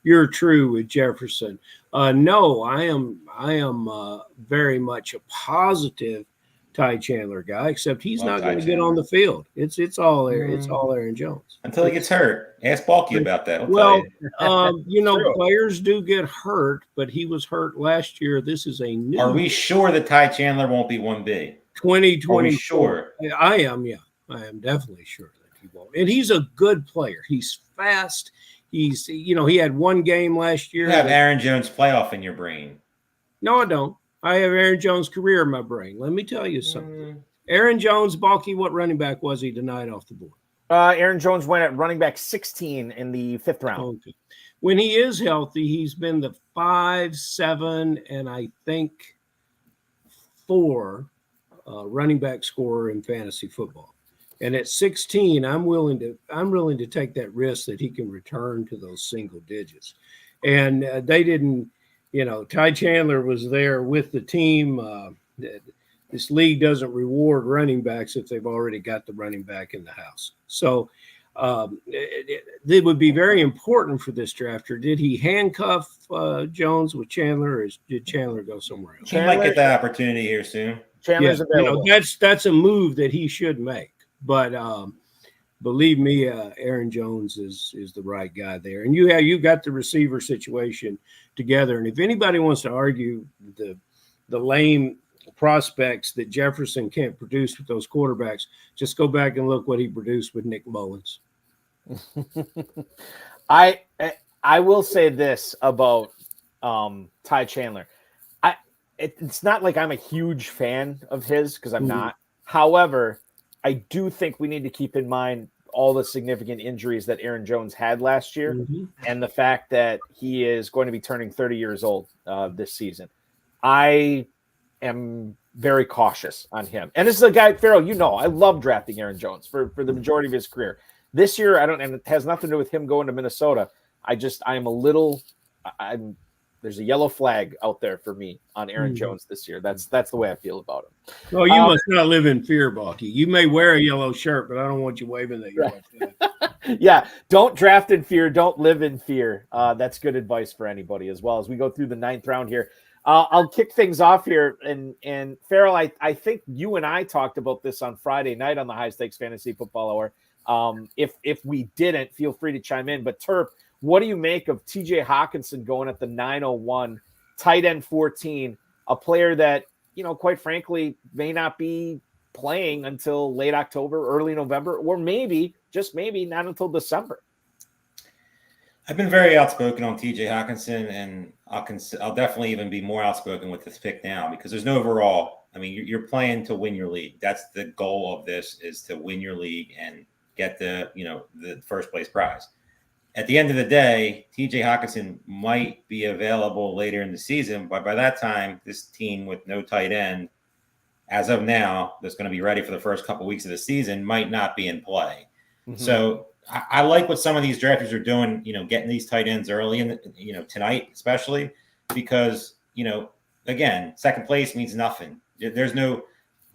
you're true with Jefferson. No, I am very much a positive Ty Chandler guy, except he's not going to get on the field. It's all there. It's all Aaron Jones until he gets hurt. Ask Balky about that. Well, players do get hurt, but he was hurt last year. This is a new. Are we sure that Ty Chandler won't be 1B? 2020. Sure. I am. Yeah, I am definitely sure that he won't. And he's a good player. He's fast. He's he had one game last year. You have Aaron Jones playoff in your brain. No, I don't. I have Aaron Jones' career in my brain. Let me tell you something. Aaron Jones, Balky, what running back was he tonight off the board? Aaron Jones went at running back 16 in the 5th round. Okay. When he is healthy, he's been the 5, 7, and I think 4 running back scorer in fantasy football. And at 16, I'm willing to take that risk that he can return to those single digits. And they didn't. Ty Chandler was there with the team. This league doesn't reward running backs if they've already got the running back in the house. So it would be very important for this drafter. Did he handcuff Jones with Chandler, or did Chandler go somewhere else? He might get that opportunity here soon. Chandler's available. That's a move that he should make. But believe me, Aaron Jones is the right guy there. And you got the receiver situation together. And if anybody wants to argue the lame prospects that Jefferson can't produce with those quarterbacks, just go back and look what he produced with Nick Mullins. I will say this about Ty Chandler. It's not like I'm a huge fan of his, because I'm not. However, I do think we need to keep in mind all the significant injuries that Aaron Jones had last year, and the fact that he is going to be turning 30 years old this season. I am very cautious on him. And this is a guy, Farrell, I love drafting Aaron Jones for the majority of his career. This year, and it has nothing to do with him going to Minnesota. There's a yellow flag out there for me on Aaron Jones this year. That's the way I feel about him. Well, you must not live in fear, Balky. You may wear a yellow shirt, but I don't want you waving that yellow flag. Yeah, don't draft in fear. Don't live in fear. That's good advice for anybody as well as we go through the 9th round here. I'll kick things off here. And Farrell, I think you and I talked about this on Friday night on the High Stakes Fantasy Football Hour. If we didn't, feel free to chime in. But Terp, what do you make of TJ Hockenson going at the 901, tight end 14, a player that, quite frankly, may not be playing until late October, early November, or maybe, just maybe, not until December? I've been very outspoken on TJ Hockenson, and I'll definitely even be more outspoken with this pick now, because there's no overall. I mean, you're playing to win your league. That's the goal of this, is to win your league and get the first place prize. At the end of the day, TJ Hockenson might be available later in the season, but by that time, this team with no tight end, as of now, that's going to be ready for the first couple of weeks of the season, might not be in play. So I like what some of these drafters are doing, getting these tight ends early in tonight, especially because, again, second place means nothing. There's no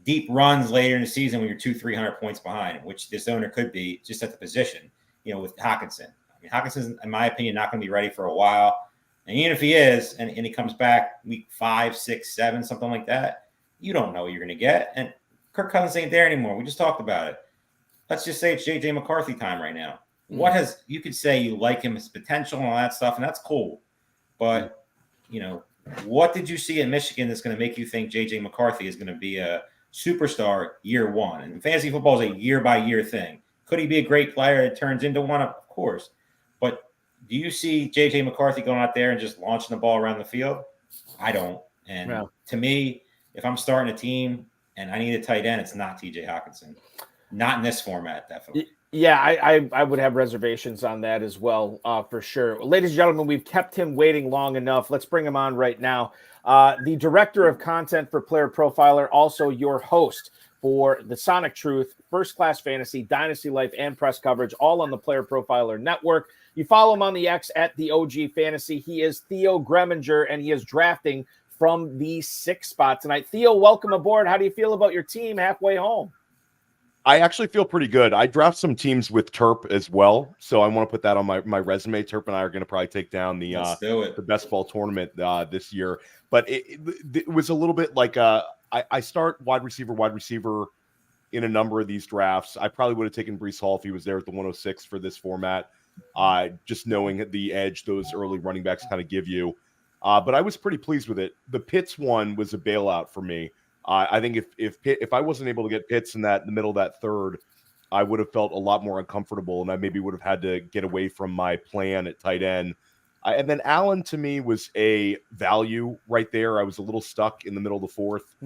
deep runs later in the season when you're 200-300 points behind, which this owner could be just at the position, with Hockenson. I mean, Hawkinson's, in my opinion, not going to be ready for a while. And even if he is, and he comes back week 5, 6, 7, something like that, you don't know what you're going to get. And Kirk Cousins ain't there anymore. We just talked about it. Let's just say it's J.J. McCarthy time right now. you could say you like him, his potential and all that stuff, and that's cool. But, what did you see in Michigan that's going to make you think J.J. McCarthy is going to be a superstar year one? And fantasy football is a year-by-year thing. Could he be a great player that turns into one? Of course. But do you see J.J. McCarthy going out there and just launching the ball around the field? I don't. And to me, if I'm starting a team and I need a tight end, it's not T.J. Hockenson. Not in this format, definitely. Yeah, I would have reservations on that as well, for sure. Ladies and gentlemen, we've kept him waiting long enough. Let's bring him on right now. The director of content for Player Profiler, also your host for the Sonic Truth, First Class Fantasy, Dynasty Life, and press coverage, all on the Player Profiler Network. You follow him on the X at the OG Fantasy. He is Theo Gremminger, and he is drafting from the 6th spot tonight. Theo, welcome aboard. How do you feel about your team halfway home? I actually feel pretty good. I draft some teams with Terp as well, so I want to put that on my resume. Terp and I are going to probably take down the best ball tournament this year. But it was a little bit like I start wide receiver in a number of these drafts. I probably would have taken Breece Hall if he was there at the 106 for this format, just knowing the edge those early running backs kind of give you. But I was pretty pleased with it. The Pitts one was a bailout for me. I think if I wasn't able to get Pitts in the middle of that third, I would have felt a lot more uncomfortable, and I maybe would have had to get away from my plan at tight end. And then Allen, to me, was a value right there. I was a little stuck in the middle of the fourth,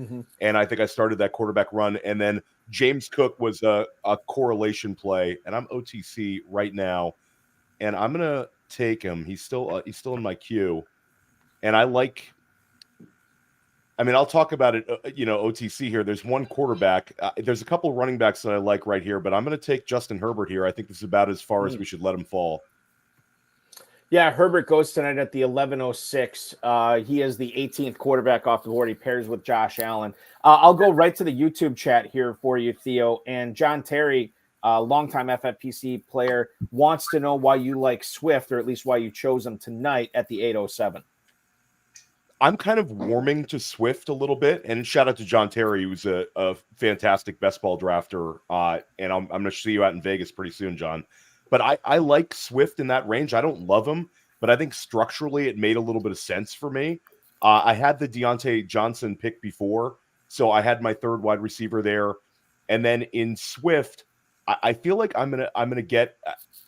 and I think I started that quarterback run. And then James Cook was a correlation play, and I'm OTC right now, and I'm going to take him. He's still in my queue, and I like – I mean, I'll talk about it, OTC here. There's one quarterback. There's a couple of running backs that I like right here, but I'm going to take Justin Herbert here. I think this is about as far as we should let him fall. Yeah, Herbert goes tonight at the 11:06. He is the 18th quarterback off the board. He pairs with Josh Allen. I'll go right to the YouTube chat here for you, Theo. And John Terry, longtime FFPC player, wants to know why you like Swift, or at least why you chose him tonight at the 8:07. I'm kind of warming to Swift a little bit, and shout out to John Terry, who's a fantastic best ball drafter. And I'm going to see you out in Vegas pretty soon, John. But I like Swift in that range. I don't love him, but I think structurally it made a little bit of sense for me. I had the Deontay Johnson pick before, so I had my third wide receiver there. And then in Swift, I feel like I'm gonna get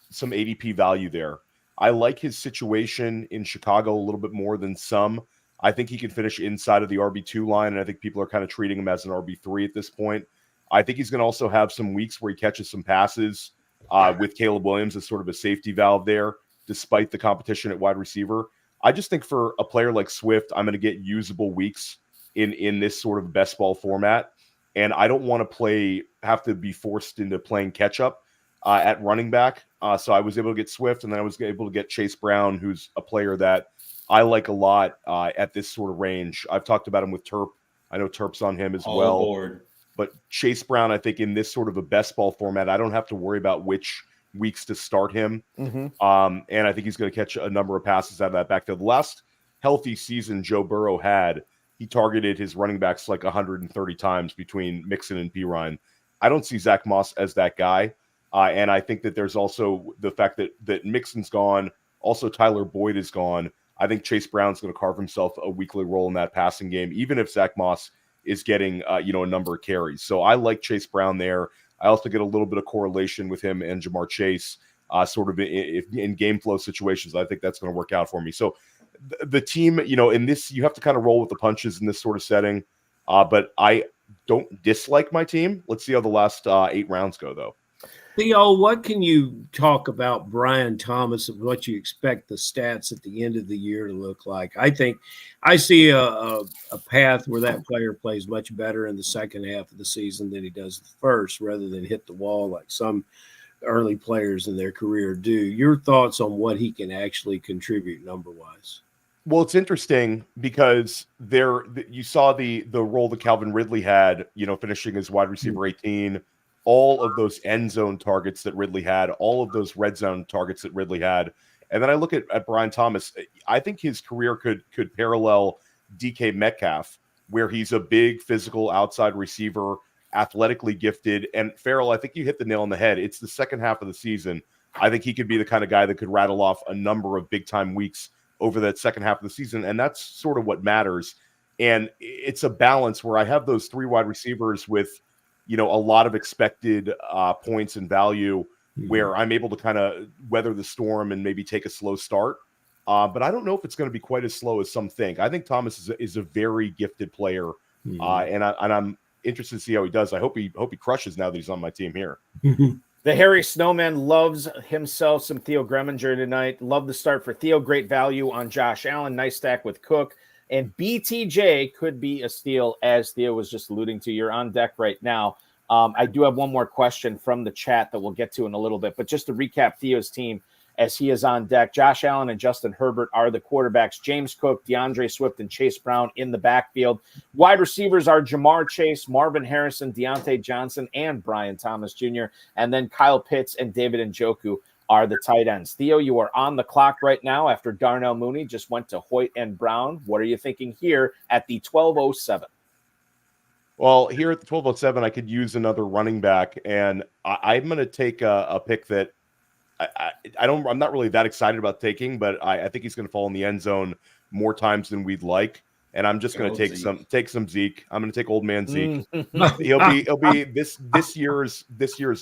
some ADP value there. I like his situation in Chicago a little bit more than some. I think he can finish inside of the RB2 line, and I think people are kind of treating him as an RB3 at this point. I think he's going to also have some weeks where he catches some passes with Caleb Williams as sort of a safety valve there, despite the competition at wide receiver. I just think for a player like Swift, I'm going to get usable weeks in this sort of best ball format, and I don't want to have to be forced into playing catch up at running back. So I was able to get Swift, and then I was able to get Chase Brown, who's a player that I like a lot at this sort of range. I've talked about him with Terp. I know Terp's on him as well. Aboard. But Chase Brown, I think in this sort of a best ball format, I don't have to worry about which weeks to start him. And I think he's going to catch a number of passes out of that backfield. The last healthy season Joe Burrow had, he targeted his running backs like 130 times between Mixon and Pirine. I don't see Zach Moss as that guy. And I think that there's also the fact that Mixon's gone. Also, Tyler Boyd is gone. I think Chase Brown's going to carve himself a weekly role in that passing game, even if Zach Moss is getting, a number of carries. So I like Chase Brown there. I also get a little bit of correlation with him and Jamar Chase, sort of in game flow situations. I think that's going to work out for me. So the team, in this, you have to kind of roll with the punches in this sort of setting. But I don't dislike my team. Let's see how the last 8 rounds go, though. Theo, what can you talk about Brian Thomas and what you expect the stats at the end of the year to look like? I think I see a path where that player plays much better in the second half of the season than he does the first, rather than hit the wall like some early players in their career do. Your thoughts on what he can actually contribute number-wise? Well, it's interesting because you saw the role that Calvin Ridley had, finishing as wide receiver 18. All of those end zone targets that Ridley had, all of those red zone targets that Ridley had. And then I look at Brian Thomas. I think his career could parallel DK Metcalf, where he's a big physical outside receiver, athletically gifted. And Farrell, I think you hit the nail on the head. It's the second half of the season. I think he could be the kind of guy that could rattle off a number of big-time weeks over that second half of the season, and that's sort of what matters. And it's a balance where I have those 3 wide receivers with, a lot of expected points and value where I'm able to kind of weather the storm and maybe take a slow start. But I don't know if it's going to be quite as slow as some think. I think Thomas is a very gifted player, and I'm interested to see how he does. I hope he crushes now that he's on my team here. The Harry Snowman loves himself some Theo Gremminger tonight. Love the start for Theo. Great value on Josh Allen. Nice stack with Cook. And BTJ could be a steal, as Theo was just alluding to. You're on deck right now. I do have one more question from the chat that we'll get to in a little bit. But just to recap Theo's team, as he is on deck, Josh Allen and Justin Herbert are the quarterbacks. James Cook, DeAndre Swift, and Chase Brown in the backfield. Wide receivers are Jamar Chase, Marvin Harrison, Deontay Johnson, and Brian Thomas Jr. And then Kyle Pitts and David Njoku are the tight ends. Theo, you are on the clock right now after Darnell Mooney just went to Hoyt and Brown. What are you thinking here at the 12:07? Well, here at the 12:07, I could use another running back, and I'm going to take a pick that I'm not really that excited about taking, but I think he's going to fall in the end zone more times than we'd like. And I'm just going to take some Zeke. I'm going to take old man Zeke. He'll be this year's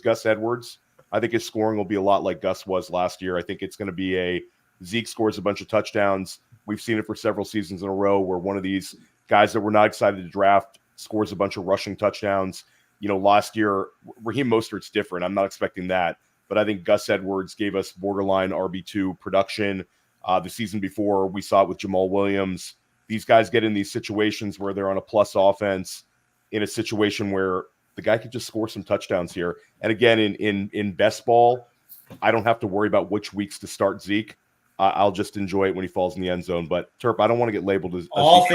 Gus Edwards. I think his scoring will be a lot like Gus was last year. I think it's going to be a Zeke scores a bunch of touchdowns. We've seen it for several seasons in a row where one of these guys that we're not excited to draft scores a bunch of rushing touchdowns. Last year, Raheem Mostert's different. I'm not expecting that. But I think Gus Edwards gave us borderline RB2 production. The season before, we saw it with Jamal Williams. These guys get in these situations where they're on a plus offense in a situation where the guy could just score some touchdowns here. And again, in best ball, I don't have to worry about which weeks to start Zeke. I'll just enjoy it when he falls in the end zone. But Terp, I don't want to get labeled as all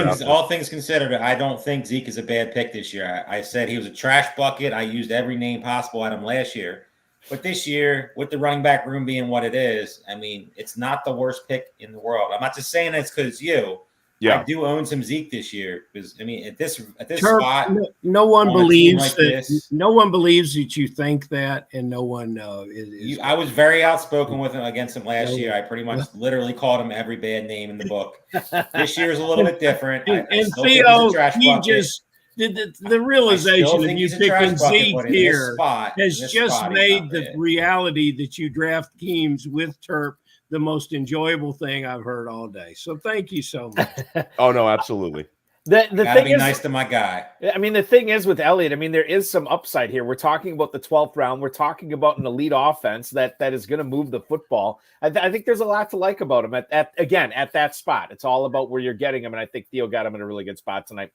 things considered. I don't think Zeke is a bad pick this year. I said he was a trash bucket. I used every name possible at him last year. But this year, with the running back room being what it is, I mean, it's not the worst pick in the world. I'm not just saying it's because I do own some Zeke this year because I mean, at this spot, no one believes no one believes that you think that, and no one is. I was very outspoken with him against him last year. I pretty much literally called him every bad name in the book. This year is a little bit different. And Theo, he just. The realization of you picking Zeke here has just made the reality that you draft teams with Terp the most enjoyable thing I've heard all day. So thank you so much. Oh, no, absolutely. The thing is, nice to my guy. I mean, the thing is with Elliott, I mean, there is some upside here. We're talking about the 12th round. We're talking about an elite offense that is going to move the football. I think there's a lot to like about him at that spot. It's all about where you're getting him, and I think Theo got him in a really good spot tonight.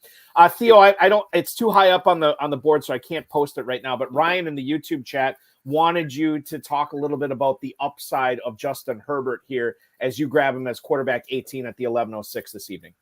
Theo, I don't. It's too high up on the board, so I can't post it right now. But Ryan in the YouTube chat wanted you to talk a little bit about the upside of Justin Herbert here as you grab him as quarterback 18 at the 11:06 this evening.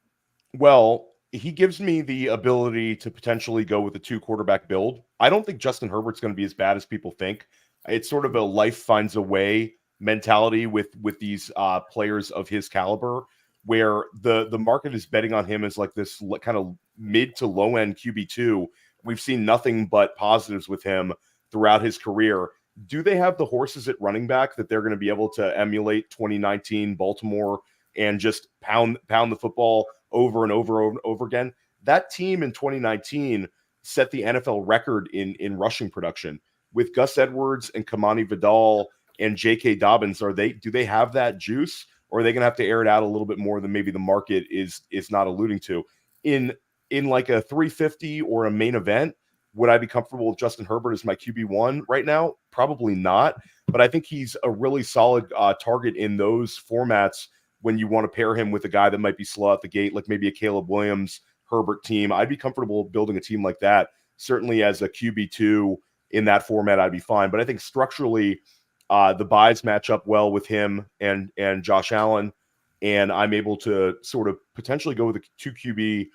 Well, he gives me the ability to potentially go with a 2 quarterback build. I don't think Justin Herbert's going to be as bad as people think. It's sort of a life finds a way mentality with these players of his caliber, where the market is betting on him as like this kind of mid to low end QB2. We've seen nothing but positives with him throughout his career. Do they have the horses at running back that they're going to be able to emulate 2019 Baltimore and just pound the football over and over and over again? That team in 2019 set the NFL record in rushing production with Gus Edwards and Kamani Vidal and J.K. Dobbins. Do they have that juice, or are they going to have to air it out a little bit more than maybe the market is not alluding to? In like a 350 or a main event, would I be comfortable with Justin Herbert as my QB1 right now? Probably not, but I think he's a really solid target in those formats when you want to pair him with a guy that might be slow out the gate, like maybe a Caleb Williams Herbert team. I'd be comfortable building a team like that. Certainly as a QB2 in that format, I'd be fine. But I think structurally, the buys match up well with him and Josh Allen, and I'm able to sort of potentially go with a 2 QB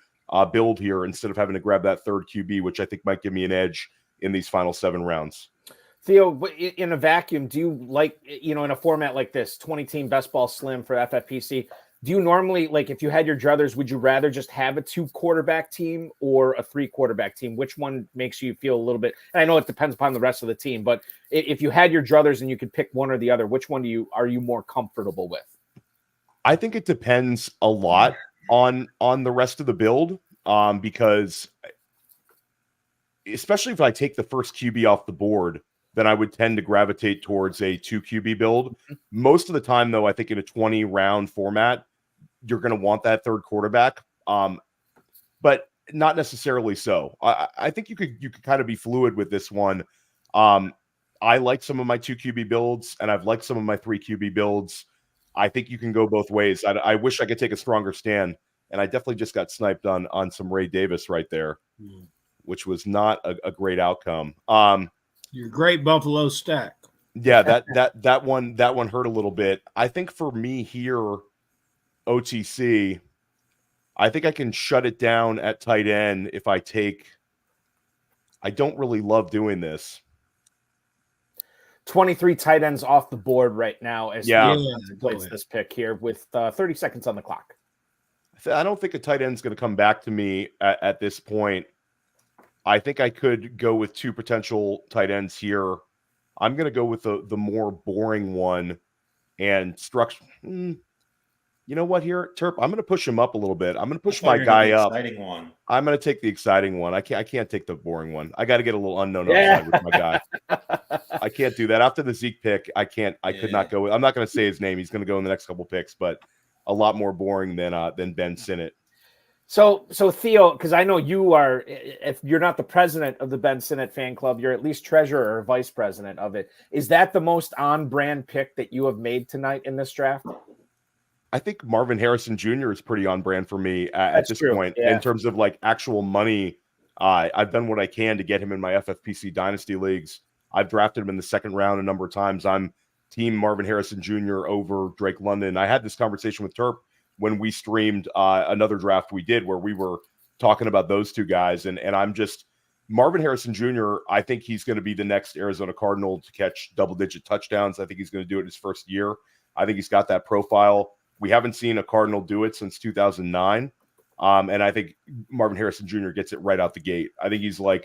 build here instead of having to grab that 3rd QB, which I think might give me an edge in these final 7 rounds. Theo, in a vacuum, do you like, in a format like this, 20-team best ball slim for FFPC, do you normally, like, if you had your druthers, would you rather just have a 2-quarterback team or a 3-quarterback team? Which one makes you feel a little bit, and I know it depends upon the rest of the team, but if you had your druthers and you could pick one or the other, which one are you more comfortable with? I think it depends a lot on the rest of the build, because especially if I take the first QB off the board, then I would tend to gravitate towards a 2 QB build. Most of the time, though, I think in a 20-round format, you're going to want that third quarterback, but not necessarily so. I think you could kind of be fluid with this one. I like some of my 2 QB builds, and I've liked some of my 3 QB builds. I think you can go both ways. I wish I could take a stronger stand, and I definitely just got sniped on some Ray Davis right there, which was not a great outcome. Your great Buffalo stack. Yeah, that one hurt a little bit. I think for me here, OTC, I think I can shut it down at tight end if I don't really love doing this. 23 tight ends off the board right now as plays this pick here with 30 seconds on the clock. I don't think a tight end's going to come back to me at this point. I think I could go with 2 potential tight ends here. I'm going to go with the more boring one and structure. You know what here, Terp? I'm going to push him up a little bit. I'm going to push my guy up. Exciting one. I'm going to take the exciting one. I can't take the boring one. I got to get a little unknown upside with my guy. I can't do that. After the Zeke pick, I could not go with. I'm not going to say his name. He's going to go in the next couple picks, but a lot more boring than Ben Sinnott. So Theo, because I know you are, if you're not the president of the Ben Sinnott fan club, you're at least treasurer or vice president of it. Is that the most on-brand pick that you have made tonight in this draft? I think Marvin Harrison Jr. is pretty on brand for me at this point in terms of like actual money. I've done what I can to get him in my FFPC Dynasty leagues. I've drafted him in the second round a number of times. I'm team Marvin Harrison Jr. over Drake London. I had this conversation with Terp when we streamed another draft we did where we were talking about those 2 guys. And I'm just Marvin Harrison Jr. I think he's going to be the next Arizona Cardinal to catch double-digit touchdowns. I think he's going to do it his first year. I think he's got that profile. We haven't seen a Cardinal do it since 2009. And I think Marvin Harrison Jr. gets it right out the gate. I think he's going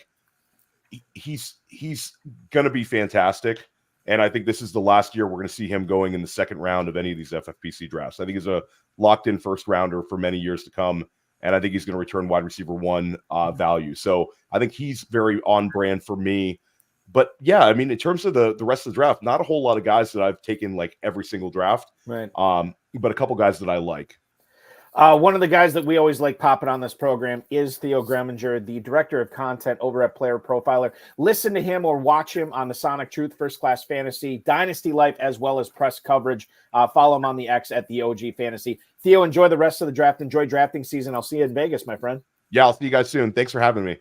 to be fantastic. And I think this is the last year we're going to see him going in the second round of any of these FFPC drafts. I think he's a locked-in first rounder for many years to come. And I think he's going to return wide receiver 1 value. So I think he's very on brand for me. But yeah, I mean, in terms of the rest of the draft, not a whole lot of guys that I've taken like every single draft. Right. But a couple guys that I like. One of the guys that we always like popping on this program is Theo Gremminger, the director of content over at PlayerProfiler. Listen to him or watch him on the Sonic Truth, First Class Fantasy, Dynasty Life, as well as press coverage. Follow him on the X at the OG Fantasy. Theo, enjoy the rest of the draft. Enjoy drafting season. I'll see you in Vegas, my friend. Yeah, I'll see you guys soon. Thanks for having me.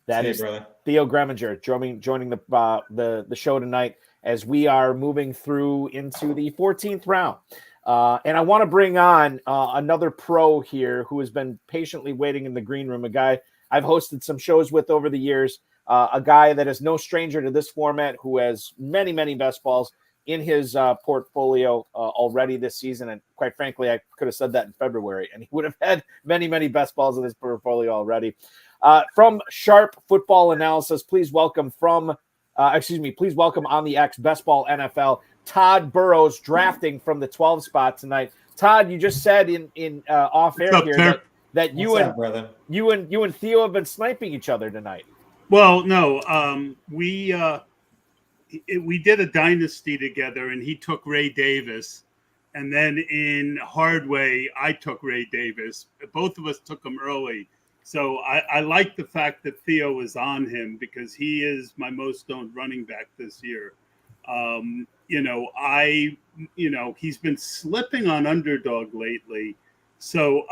That is Theo Gremminger joining the show tonight as we are moving through into the 14th round. And I want to bring on another pro here who has been patiently waiting in the green room, a guy I've hosted some shows with over the years, a guy that is no stranger to this format, who has many, many best balls in his portfolio already this season. And quite frankly, I could have said that in February, and he would have had many, many best balls in his portfolio already. From Sharp Football Analysis, please welcome on the X Best Ball NFL, Todd Burrows, drafting from the 12 spot tonight. Todd, you just said in off air here that you and Theo have been sniping each other tonight. Well, no, we did a dynasty together, and he took Ray Davis, and then in Hardway, I took Ray Davis. Both of us took him early. So I like the fact that Theo was on him because he is my most owned running back this year. He's been slipping on underdog lately. So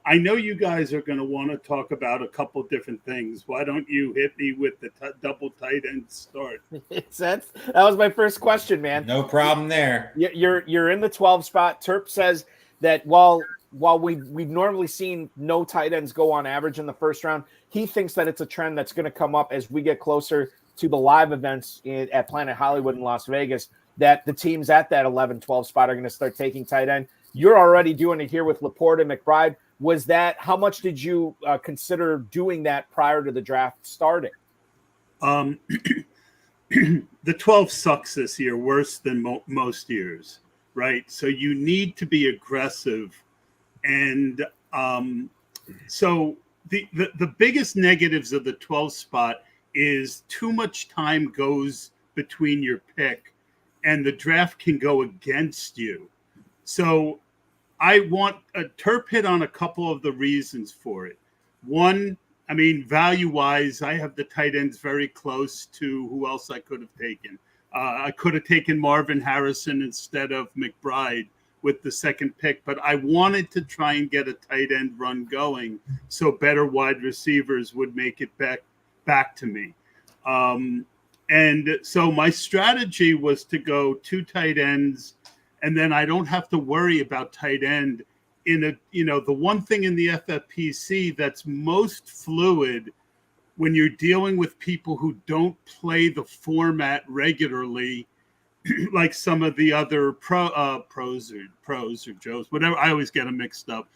I know you guys are going to want to talk about a couple different things. Why don't you hit me with the double tight end start? That was my first question, man. No problem there. You're in the 12 spot. Terp says that while we've normally seen no tight ends go on average in the first round, he thinks that it's a trend that's going to come up as we get closer to the live events at Planet Hollywood in Las Vegas, that the teams at that 11-12 spot are going to start taking tight end. You're already doing it here with Laporte and McBride. Was that, how much did you consider doing that prior to the draft starting? The 12 sucks this year, worse than most years, right? So you need to be aggressive. And so the biggest negatives of the 12 spot is too much time goes between your pick and the draft can go against you. So I want a Terp hit on a couple of the reasons for it. One, I mean, value-wise, I have the tight ends very close to who else I could have taken. I could have taken Marvin Harrison instead of McBride with the second pick, but I wanted to try and get a tight end run going so better wide receivers would make it back to me. And so my strategy was to go 2 tight ends, and then I don't have to worry about tight end. The one thing in the FFPC that's most fluid when you're dealing with people who don't play the format regularly, like some of the other pros or Joes, whatever. I always get them mixed up.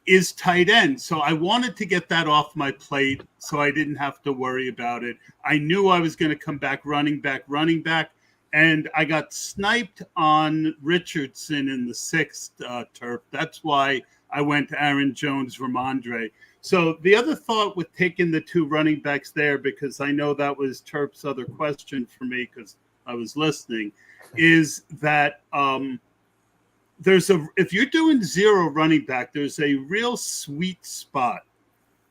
Is tight end. So I wanted to get that off my plate so I didn't have to worry about it. I knew I was going to come back running back. And I got sniped on Richardson in the 6th Terp. That's why I went to Aaron Jones, Ramondre. So the other thought with taking the 2 running backs there, because I know that was Terp's other question for me because I was listening, is that if you're doing 0 running back, there's a real sweet spot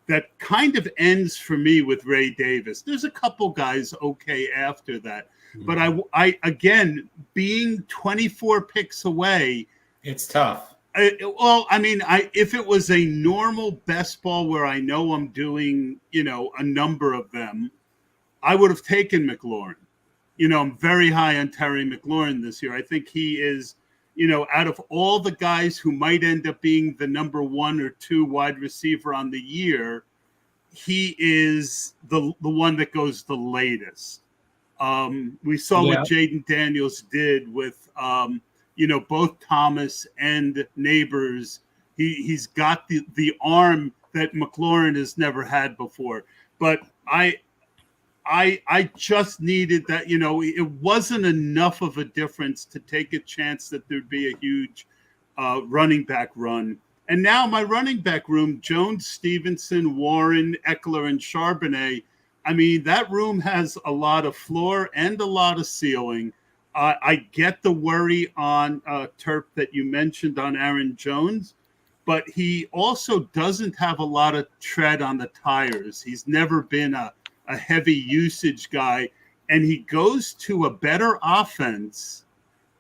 that kind of ends for me with Ray Davis. There's a couple guys okay after that. But I again, being 24 picks away, it's tough. If it was a normal best ball where I know I'm doing, a number of them, I would have taken McLaurin. I'm very high on Terry McLaurin this year. I think he is, out of all the guys who might end up being the number 1 or 2 wide receiver on the year, he is the one that goes the latest. We saw what Jaden Daniels did with, both Thomas and Neighbors. He's got the arm that McLaurin has never had before. But I just needed that, it wasn't enough of a difference to take a chance that there'd be a huge running back run. And now my running back room, Jones, Stevenson, Warren, Eckler, and Charbonnet, I mean, that room has a lot of floor and a lot of ceiling. I get the worry on Terp that you mentioned on Aaron Jones, but he also doesn't have a lot of tread on the tires. He's never been a heavy usage guy, and he goes to a better offense,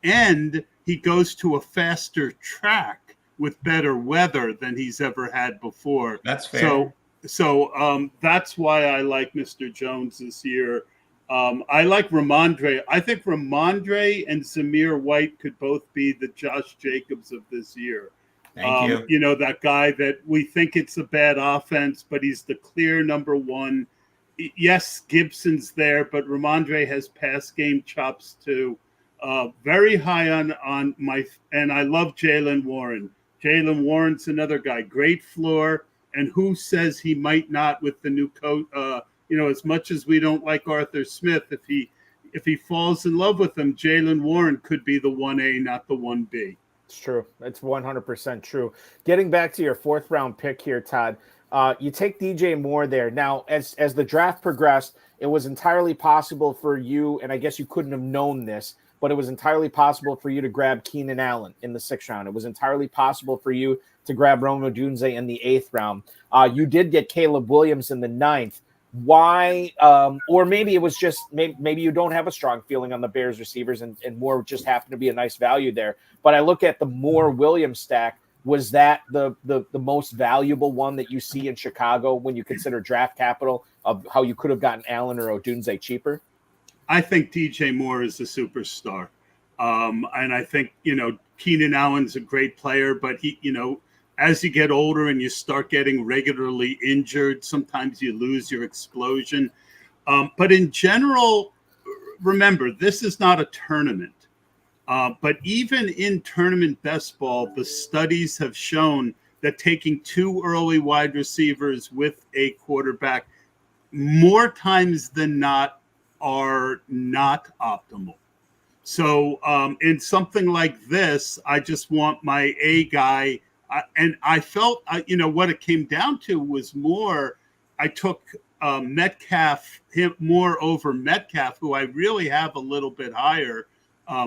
and he goes to a faster track with better weather than he's ever had before. That's fair. So that's why I like Mr. Jones this year. I like Ramondre. I think Ramondre and Zamir White could both be the Josh Jacobs of this year. Thank you. That guy that we think it's a bad offense, but he's the clear number 1. Yes, Gibson's there, but Ramondre has pass game chops too. Very high on my, and I love Jaylen Warren. Jaylen Warren's another guy, great floor. And who says he might not with the new coach? As much as we don't like Arthur Smith, if he falls in love with him, Jaylen Warren could be the 1A, not the 1B. It's true. It's 100% true. Getting back to your 4th round pick here, Todd, you take DJ Moore there. Now, as the draft progressed, it was entirely possible for you, and I guess you couldn't have known this, but it was entirely possible for you to grab Keenan Allen in the 6th round. It was entirely possible for you to grab Rome Odunze in the 8th round. You did get Caleb Williams in the 9th. Why? Or maybe it was just maybe you don't have a strong feeling on the Bears receivers, and Moore just happened to be a nice value there. But I look at the Moore-Williams stack. Was that the most valuable one that you see in Chicago when you consider draft capital of how you could have gotten Allen or Odunze cheaper? I think DJ Moore is a superstar. And I think, Keenan Allen's a great player, but he, as you get older and you start getting regularly injured, sometimes you lose your explosion. But in general, remember, this is not a tournament. But even in tournament best ball, the studies have shown that taking 2 early wide receivers with a quarterback more times than not are not optimal. So in something like this, I just want my A guy. And I felt, what it came down to was more, I took Metcalf more over Metcalf, who I really have a little bit higher,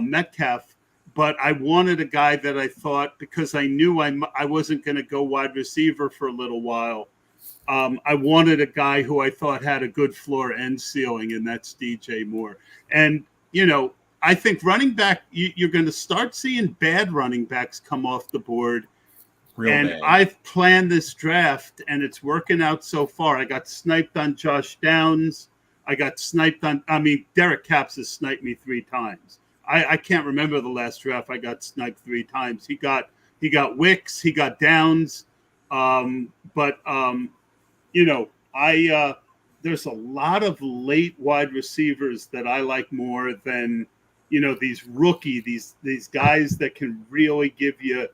Metcalf. But I wanted a guy that I thought, because I knew I wasn't going to go wide receiver for a little while, I wanted a guy who I thought had a good floor and ceiling, and that's DJ Moore. And, I think running back, you're going to start seeing bad running backs come off the board. Bad. I've planned this draft, and it's working out so far. I got sniped on Josh Downs. I got sniped on, Derek Capps has sniped me 3 times. I can't remember the last draft I got sniped 3 times. He got Wicks, he got Downs. There's a lot of late wide receivers that I like more than, these these guys that can really give you,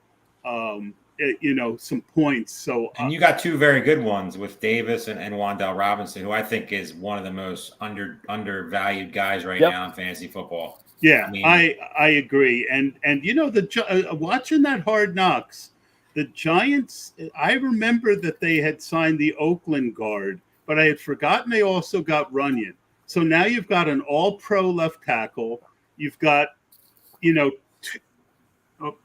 some points. So, and you got 2 very good ones with Davis and Wan'Dale Robinson, who I think is one of the most undervalued guys right now in fantasy football. Yeah, I agree. And watching that Hard Knocks, the Giants, I remember that they had signed the Oakland guard, but I had forgotten they also got Runyon. So now you've got an all-pro left tackle. You've got,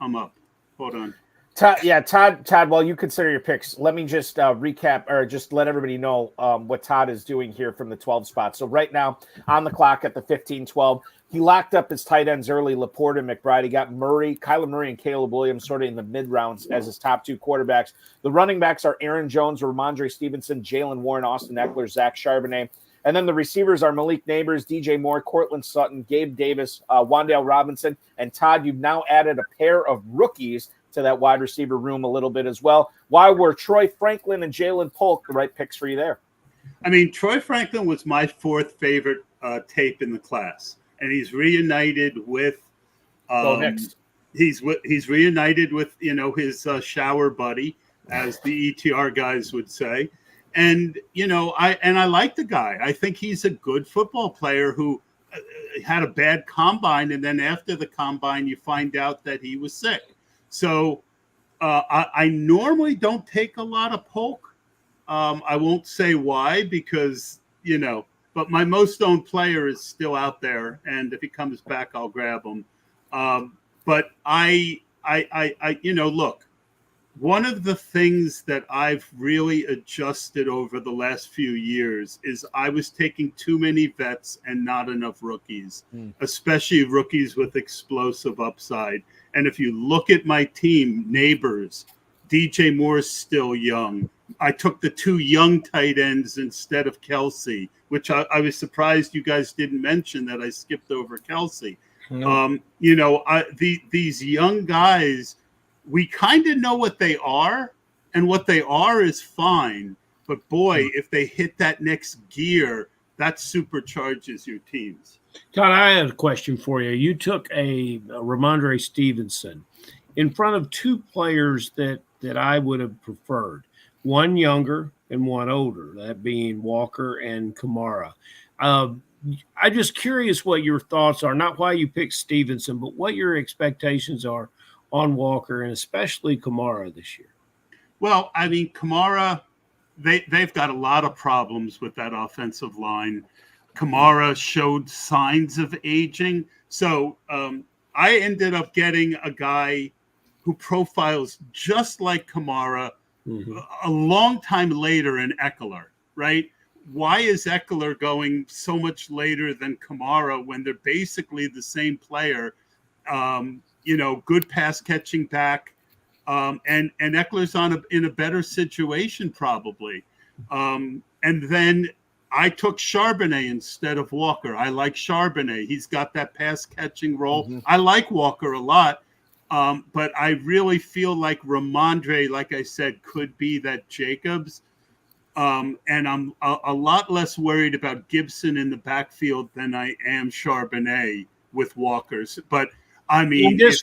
I'm up. Hold on. Todd, while you consider your picks, let me just recap or just let everybody know what Todd is doing here from the 12 spot. So right now on the clock at the 15-12, he locked up his tight ends early, Laporte and McBride. He got Kyler Murray and Caleb Williams sort of in the mid-rounds as his top 2 quarterbacks. The running backs are Aaron Jones, Ramondre Stevenson, Jalen Warren, Austin Eckler, Zach Charbonnet. And then the receivers are Malik Neighbors, DJ Moore, Cortland Sutton, Gabe Davis, Wan'Dale Robinson. And Todd, you've now added a pair of rookies to that wide receiver room a little bit as well. Why were Troy Franklin and Jalen Polk the right picks for you there? Troy Franklin was my 4th favorite tape in the class. And he's reunited with he's reunited with his shower buddy, as the ETR guys would say. And I like the guy. I think he's a good football player who had a bad combine, and then after the combine you find out that he was sick. So I normally don't take a lot of Polk. I won't say why, because but my most owned player is still out there, and if he comes back, I'll grab him. But I look, one of the things that I've really adjusted over the last few years is I was taking too many vets and not enough rookies, especially rookies with explosive upside. And if you look at my team, Neighbors, DJ Moore's still young. I took the 2 young tight ends instead of Kelsey, which I was surprised you guys didn't mention that I skipped over Kelsey. No. These young guys, we kind of know what they are, and what they are is fine. But boy, if they hit that next gear, that supercharges your teams. Todd, I had a question for you. You took a Ramondre Stevenson in front of 2 players that I would have preferred. One younger and one older, that being Walker and Kamara. I'm just curious what your thoughts are, not why you picked Stevenson, but what your expectations are on Walker and especially Kamara this year. Well, Kamara, they've got a lot of problems with that offensive line. Kamara showed signs of aging. So I ended up getting a guy who profiles just like Kamara a long time later in Eckler, right? Why is Eckler going so much later than Kamara when they're basically the same player? Good pass catching back. And Eckler's in a better situation probably. And then I took Charbonnet instead of Walker. I like Charbonnet. He's got that pass catching role. I like Walker a lot. But I really feel like Ramondre, like I said, could be that Jacobs. And I'm a lot less worried about Gibson in the backfield than I am Charbonnet with Walkers. But I mean, in this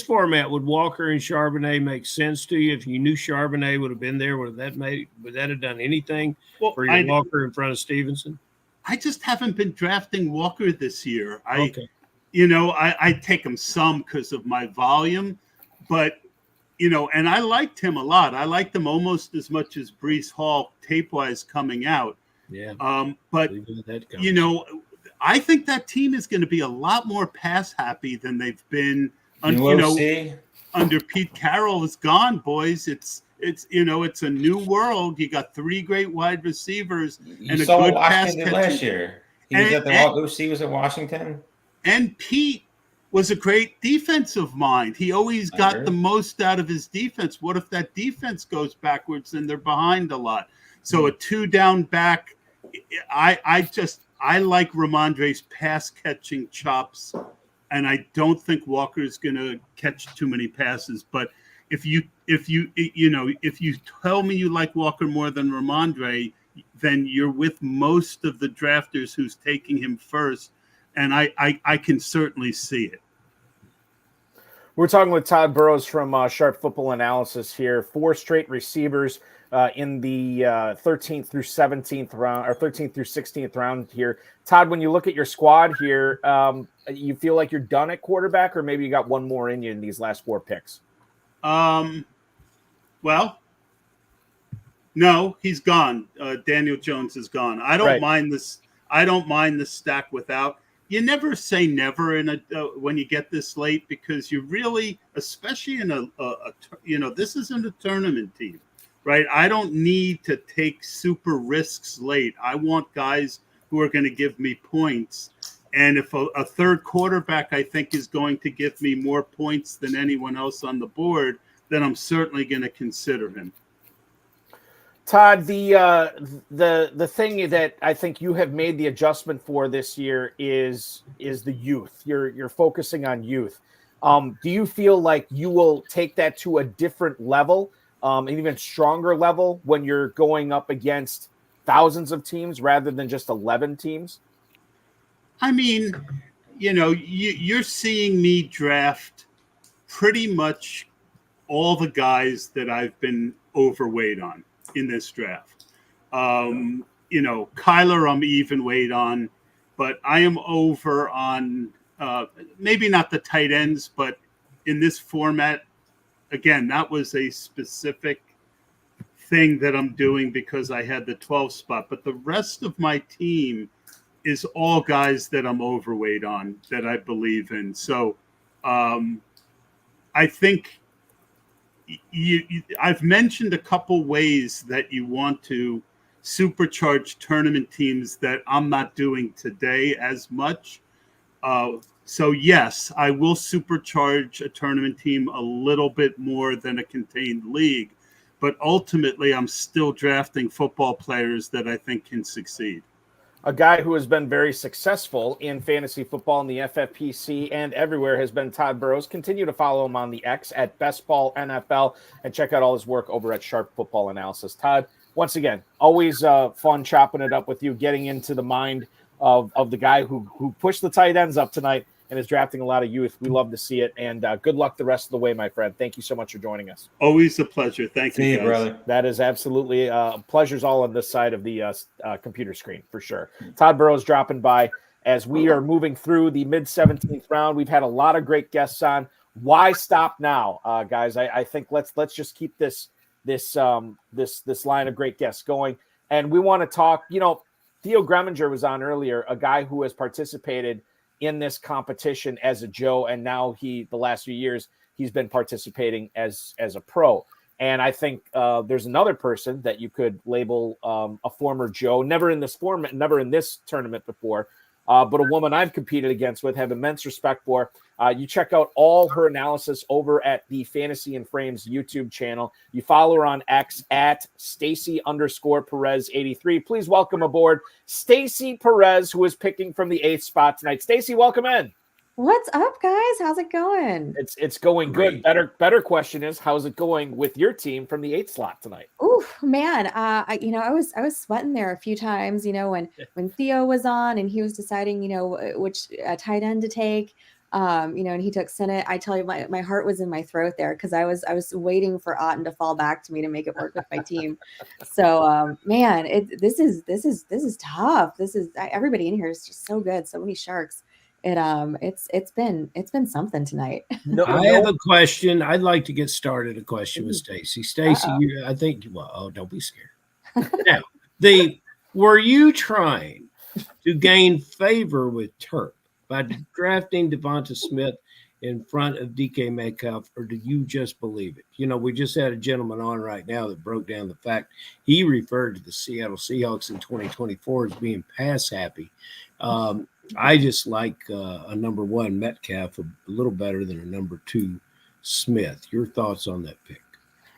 format, would Walker and Charbonnet make sense to you? If you knew Charbonnet would have been there, would that have done anything for your Walker in front of Stevenson? I just haven't been drafting Walker this year. I take him some because of my volume, but and I liked him a lot. I liked him almost as much as Breece Hall tape-wise coming out. Yeah. But I think that team is going to be a lot more pass happy than they've been. Under Pete Carroll is gone, boys. It's a new world. You got 3 great wide receivers and a good pass catching. Last year, he was at Washington, and Pete was a great defensive mind. He always got the most out of his defense. What if that defense goes backwards and they're behind a lot? So a 2-down back. I like Ramondre's pass catching chops, and I don't think Walker's going to catch too many passes. But if you tell me you like Walker more than Ramondre, then you're with most of the drafters who's taking him first, and I can certainly see it. We're talking with Todd Burrows from Sharp Football Analysis here. 4 straight receivers in the 13th through 17th round, or 13th through 16th round here. Todd, when you look at your squad here, you feel like you're done at quarterback, or maybe you got one more in you in these last 4 picks? Well, no, he's gone. Daniel Jones is gone. I don't mind this. I don't mind the stack without. You never say never in when you get this late, because you really, especially in this isn't a tournament team, right? I don't need to take super risks late. I want guys who are going to give me points. And if a third quarterback I think is going to give me more points than anyone else on the board, then I'm certainly going to consider him. Todd, the thing that I think you have made the adjustment for this year is the youth. You're focusing on youth. Do you feel like you will take that to a different level, an even stronger level, when you're going up against thousands of teams rather than just 11 teams? I mean, you're seeing me draft pretty much all the guys that I've been overweight on in this draft. Kyler, I'm even weight on, but I am over on maybe not the tight ends, but in this format, again, that was a specific thing that I'm doing because I had the 12 spot. But the rest of my team is all guys that I'm overweight on, that I believe in. So I think I've mentioned a couple ways that you want to supercharge tournament teams that I'm not doing today as much. So yes, I will supercharge a tournament team a little bit more than a contained league, but ultimately I'm still drafting football players that I think can succeed. A guy who has been very successful in fantasy football in the FFPC and everywhere has been Todd Burrows. Continue to follow him on the X at BestBallNFL and check out all his work over at Sharp Football Analysis. Todd, once again, always fun chopping it up with you, getting into the mind of the guy who pushed the tight ends up tonight and is drafting a lot of youth. We love to see it, and good luck the rest of the way, my friend. Thank you so much for joining us. Always a pleasure. Thank you, guys. Brother. That is absolutely pleasure's all on this side of the computer screen for sure. Todd Burrows dropping by as we are moving through the mid-17th round. We've had a lot of great guests on. Why stop now, guys? I think let's just keep this line of great guests going, and we want to talk. Theo Gremminger was on earlier, a guy who has participated in this competition as a Joe, and now the last few years he's been participating as a pro. And I think there's another person that you could label a former Joe, never in this format, never in this tournament before, but a woman I've competed against with, have immense respect for. You check out all her analysis over at the Fantasy and Frames YouTube channel. You follow her on X at Stacy_Perez83. Please welcome aboard Stacy Perez, who is picking from the 8th spot tonight. Stacy, welcome in. What's up, guys? How's it going? It's going Great. good. Better question is, how's it going with your team from the 8 slot tonight? Ooh, man. I was sweating there a few times, when Theo was on and he was deciding, which tight end to take. And he took Senate. I tell you, my heart was in my throat there because I was waiting for Otten to fall back to me to make it work with my team. So, man, this is tough. Everybody in here is just so good. So many sharks. It's been something tonight. I have a question. I'd like to get started. A question with Stacy. Stacy, I think. Well, don't be scared. Now, were you trying to gain favor with Terp by drafting Devonta Smith in front of DK Metcalf, or do you just believe it? We just had a gentleman on right now that broke down the fact he referred to the Seattle Seahawks in 2024 as being pass happy. I just like a number 1 Metcalf a little better than a number 2 Smith. Your thoughts on that pick?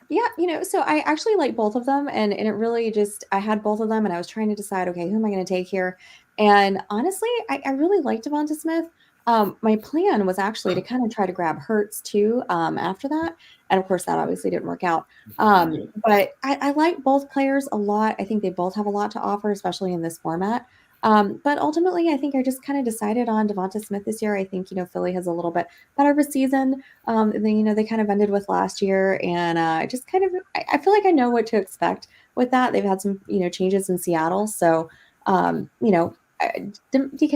Yeah, so I actually like both of them, and it really I had both of them, and I was trying to decide, okay, who am I going to take here? And honestly, I really liked Devonta Smith. My plan was actually to kind of try to grab Hurts too after that, and of course that obviously didn't work out. But I like both players a lot. I think they both have a lot to offer, especially in this format. But ultimately, I think I just kind of decided on Devonta Smith this year. I think, Philly has a little bit better of a season than, they kind of ended with last year. And I feel like I know what to expect with that. They've had some, changes in Seattle. So, DK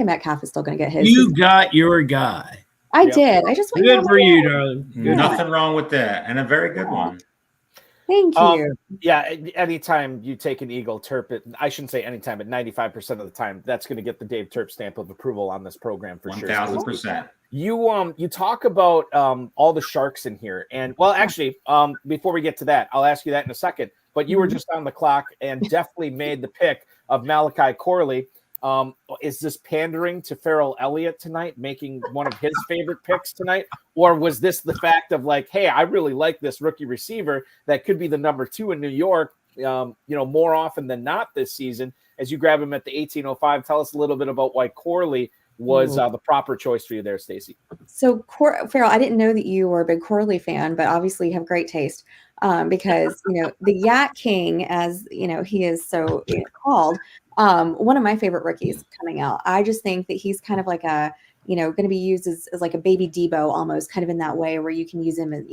Metcalf is still going to get his. You got your guy. I did. I just went good for you, darling. Nothing wrong with that. And a very good one. Thank you. Anytime you take an Eagle, Terp, I shouldn't say anytime, but 95% of the time, that's going to get the Dave Terp stamp of approval on this program for 1,000%. You talk about all the sharks in here, and actually, before we get to that, I'll ask you that in a second. But you were just on the clock and definitely made the pick of Malachi Corley. Is this pandering to Farrell Elliott tonight, making one of his favorite picks tonight? Or was this the fact of like, hey, I really like this rookie receiver that could be the number 2 in New York, more often than not this season, as you grab him at the 1805? Tell us a little bit about why Corley was the proper choice for you there, Stacy. So Farrell, I didn't know that you were a big Corley fan, but obviously you have great taste because, the Yak King, as he is so called, one of my favorite rookies coming out. I just think that he's kind of like going to be used as like a baby Debo almost, kind of in that way where you can use him as,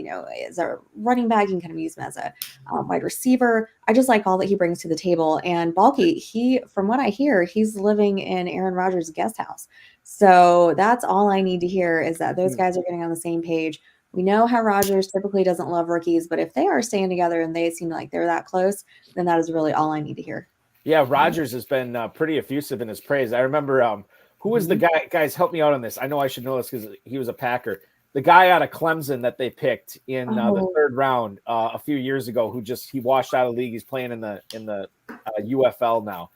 as a running back, you can kind of use him as a wide receiver. I just like all that he brings to the table. And Balky, from what I hear, he's living in Aaron Rodgers' guest house. So that's all I need to hear is that those guys are getting on the same page. We know how Rodgers typically doesn't love rookies, but if they are staying together and they seem like they're that close, then that is really all I need to hear. Yeah, Rodgers has been pretty effusive in his praise. I remember who was the guy? Guys, help me out on this. I know I should know this because he was a Packer. The guy out of Clemson that they picked in the 3rd round a few years ago, he washed out of the league. He's playing in the UFL now.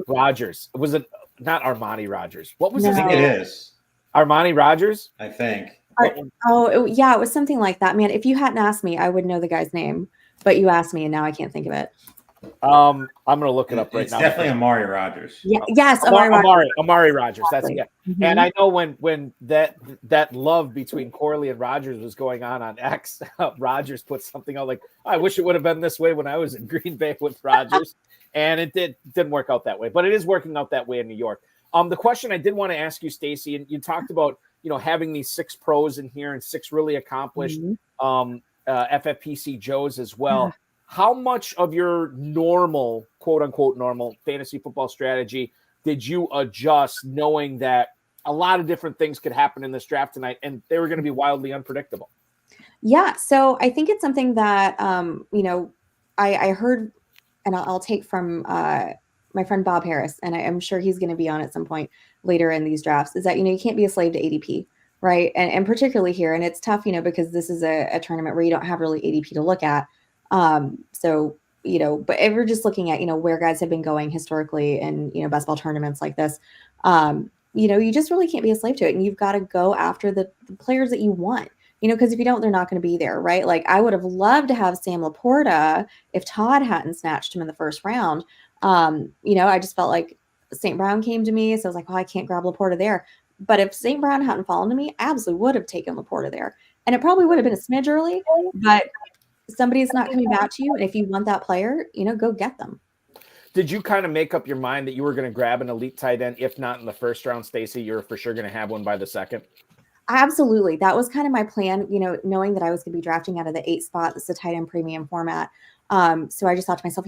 Rodgers. Was it not Armani Rodgers? What was his name? I think it is Armani Rodgers. I think. Yeah, it was something like that. Man, if you hadn't asked me, I would know the guy's name, but you asked me and now I can't think of it. I'm gonna look it up right now. It's definitely Amari Rodgers. Yeah, yes, Amari Rodgers. That's Mm-hmm. And I know when that love between Corley and Rodgers was going on X, Rodgers put something out like, I wish it would have been this way when I was in Green Bay with Rodgers, and it didn't work out that way, but it is working out that way in New York. The question I did want to ask you, Stacy, and you talked about having these 6 pros in here and 6 really accomplished FFPC Joes as well. Yeah. How much of your normal, quote unquote, normal fantasy football strategy did you adjust knowing that a lot of different things could happen in this draft tonight and they were going to be wildly unpredictable? Yeah. So I think it's something that, I heard, and I'll take from my friend Bob Harris, and I'm sure he's going to be on at some point later in these drafts, is that, you can't be a slave to ADP. Right. And particularly here. And it's tough, because this is a tournament where you don't have really ADP to look at. So, but if we're just looking at, where guys have been going historically and, best ball tournaments like this, you just really can't be a slave to it. And you've got to go after the players that you want, because if you don't, they're not going to be there. Right. Like I would have loved to have Sam Laporta if Todd hadn't snatched him in the 1st round. I just felt like St. Brown came to me. So I was like, I can't grab Laporta there. But if St. Brown hadn't fallen to me, I absolutely would have taken Laporta there. And it probably would have been a smidge early, but somebody's not coming back to you. And if you want that player, go get them. Did you kind of make up your mind that you were going to grab an elite tight end? If not in the first round, Stacy, you're for sure going to have one by the second? Absolutely. That was kind of my plan, knowing that I was going to be drafting out of the 8 spot. This is a tight end premium format. So I just thought to myself,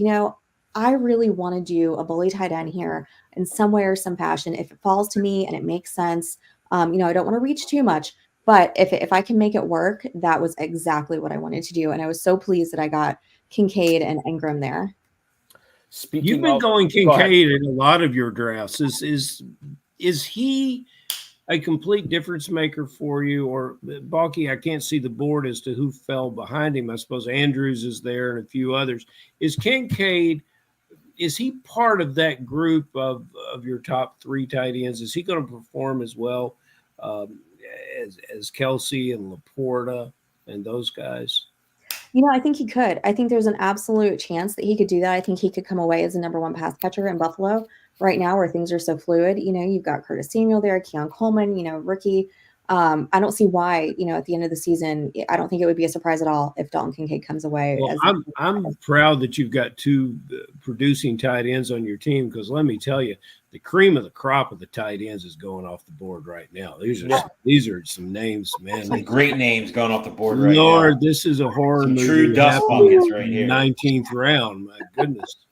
I really want to do a bully tight end here in some way or some fashion. If it falls to me and it makes sense, I don't want to reach too much, but if I can make it work, that was exactly what I wanted to do. And I was so pleased that I got Kincaid and Ingram there. You've been going Kincaid in a lot of your drafts. Is he a complete difference maker for you? Or Balky, I can't see the board as to who fell behind him. I suppose Andrews is there and a few others. Is Kincaid, is he part of that group of your top 3 tight ends? Is he going to perform as well as Kelsey and Laporta and those guys? I think he could. I think there's an absolute chance that he could do that. I think he could come away as the number 1 pass catcher in Buffalo right now where things are so fluid. You've got Curtis Samuel there, Keon Coleman, rookie. I don't see why, at the end of the season, I don't think it would be a surprise at all if Dalton Kincaid comes away. Well, I'm proud that you've got 2 producing tight ends on your team, because let me tell you, the cream of the crop of the tight ends is going off the board right now. These are some names, man. Some great names going off the board right now. Lord, this is a horror movie. True dust buckets right here. 19th round, my goodness.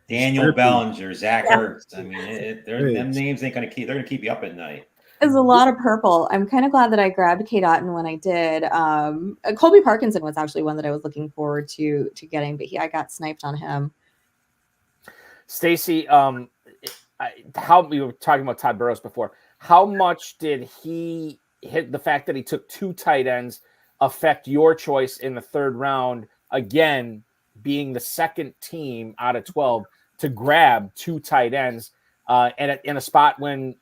Daniel Bellinger, Zach Ertz. I mean, them names ain't going to keep. They're going to keep you up at night. It's a lot of purple. I'm kind of glad that I grabbed Kate Otten when I did. Colby Parkinson was actually one that I was looking forward to getting, but I got sniped on him. Stacy, how we were talking about Todd Burrows before. How much did he hit the fact that he took 2 tight ends affect your choice in the 3rd round? Again, being the second team out of 12 to grab 2 tight ends. And in a spot when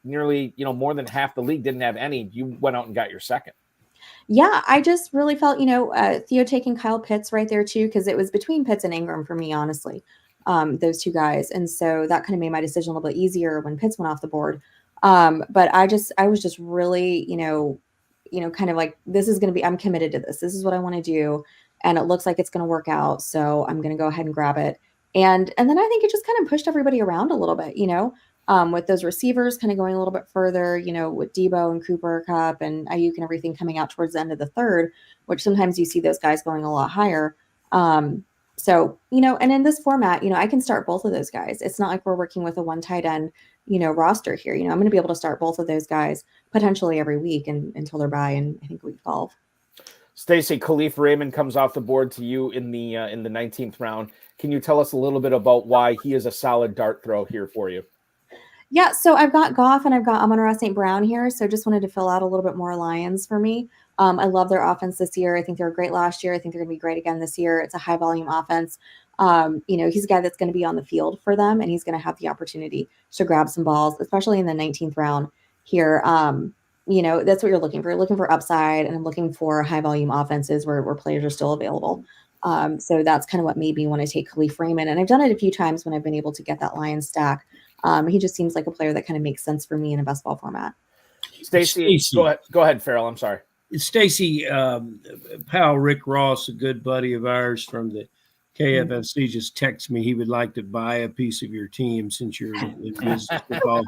nearly, more than half the league didn't have any, you went out and got your second. Yeah, I just really felt, Theo taking Kyle Pitts right there too, because it was between Pitts and Ingram for me, honestly, those 2 guys. And so that kind of made my decision a little bit easier when Pitts went off the board. But I was just really, kind of like, this is going to be, I'm committed to this. This is what I want to do. And it looks like it's going to work out. So I'm going to go ahead and grab it. And then I think it just kind of pushed everybody around a little bit, with those receivers kind of going a little bit further, with Debo and Cooper Kupp and Ayuk and everything coming out towards the end of the 3rd, which sometimes you see those guys going a lot higher. So, and in this format, I can start both of those guys. It's not like we're working with a 1 tight end, roster here. I'm going to be able to start both of those guys potentially every week until they're by in, I think, week 12. Stacy, Khalif Raymond comes off the board to you in the 19th round. Can you tell us a little bit about why he is a solid dart throw here for you? Yeah, so I've got Goff and I've got Amon-Ra St. Brown here, so just wanted to fill out a little bit more Lions for me. I love their offense this year. I think they were great last year. I think they're going to be great again this year. It's a high volume offense. He's a guy that's going to be on the field for them, and he's going to have the opportunity to grab some balls, especially in the 19th round here. That's what you're looking for. You're looking for upside, and I'm looking for high volume offenses where players are still available. So that's kind of what made me want to take Khalif Raymond. And I've done it a few times when I've been able to get that Lions stack. He just seems like a player that kind of makes sense for me in a best ball format. Stacy, go ahead, Farrell. I'm sorry. Stacy, pal Rick Ross, a good buddy of ours from the KFFC, just texted me he would like to buy a piece of your team since you're in business with all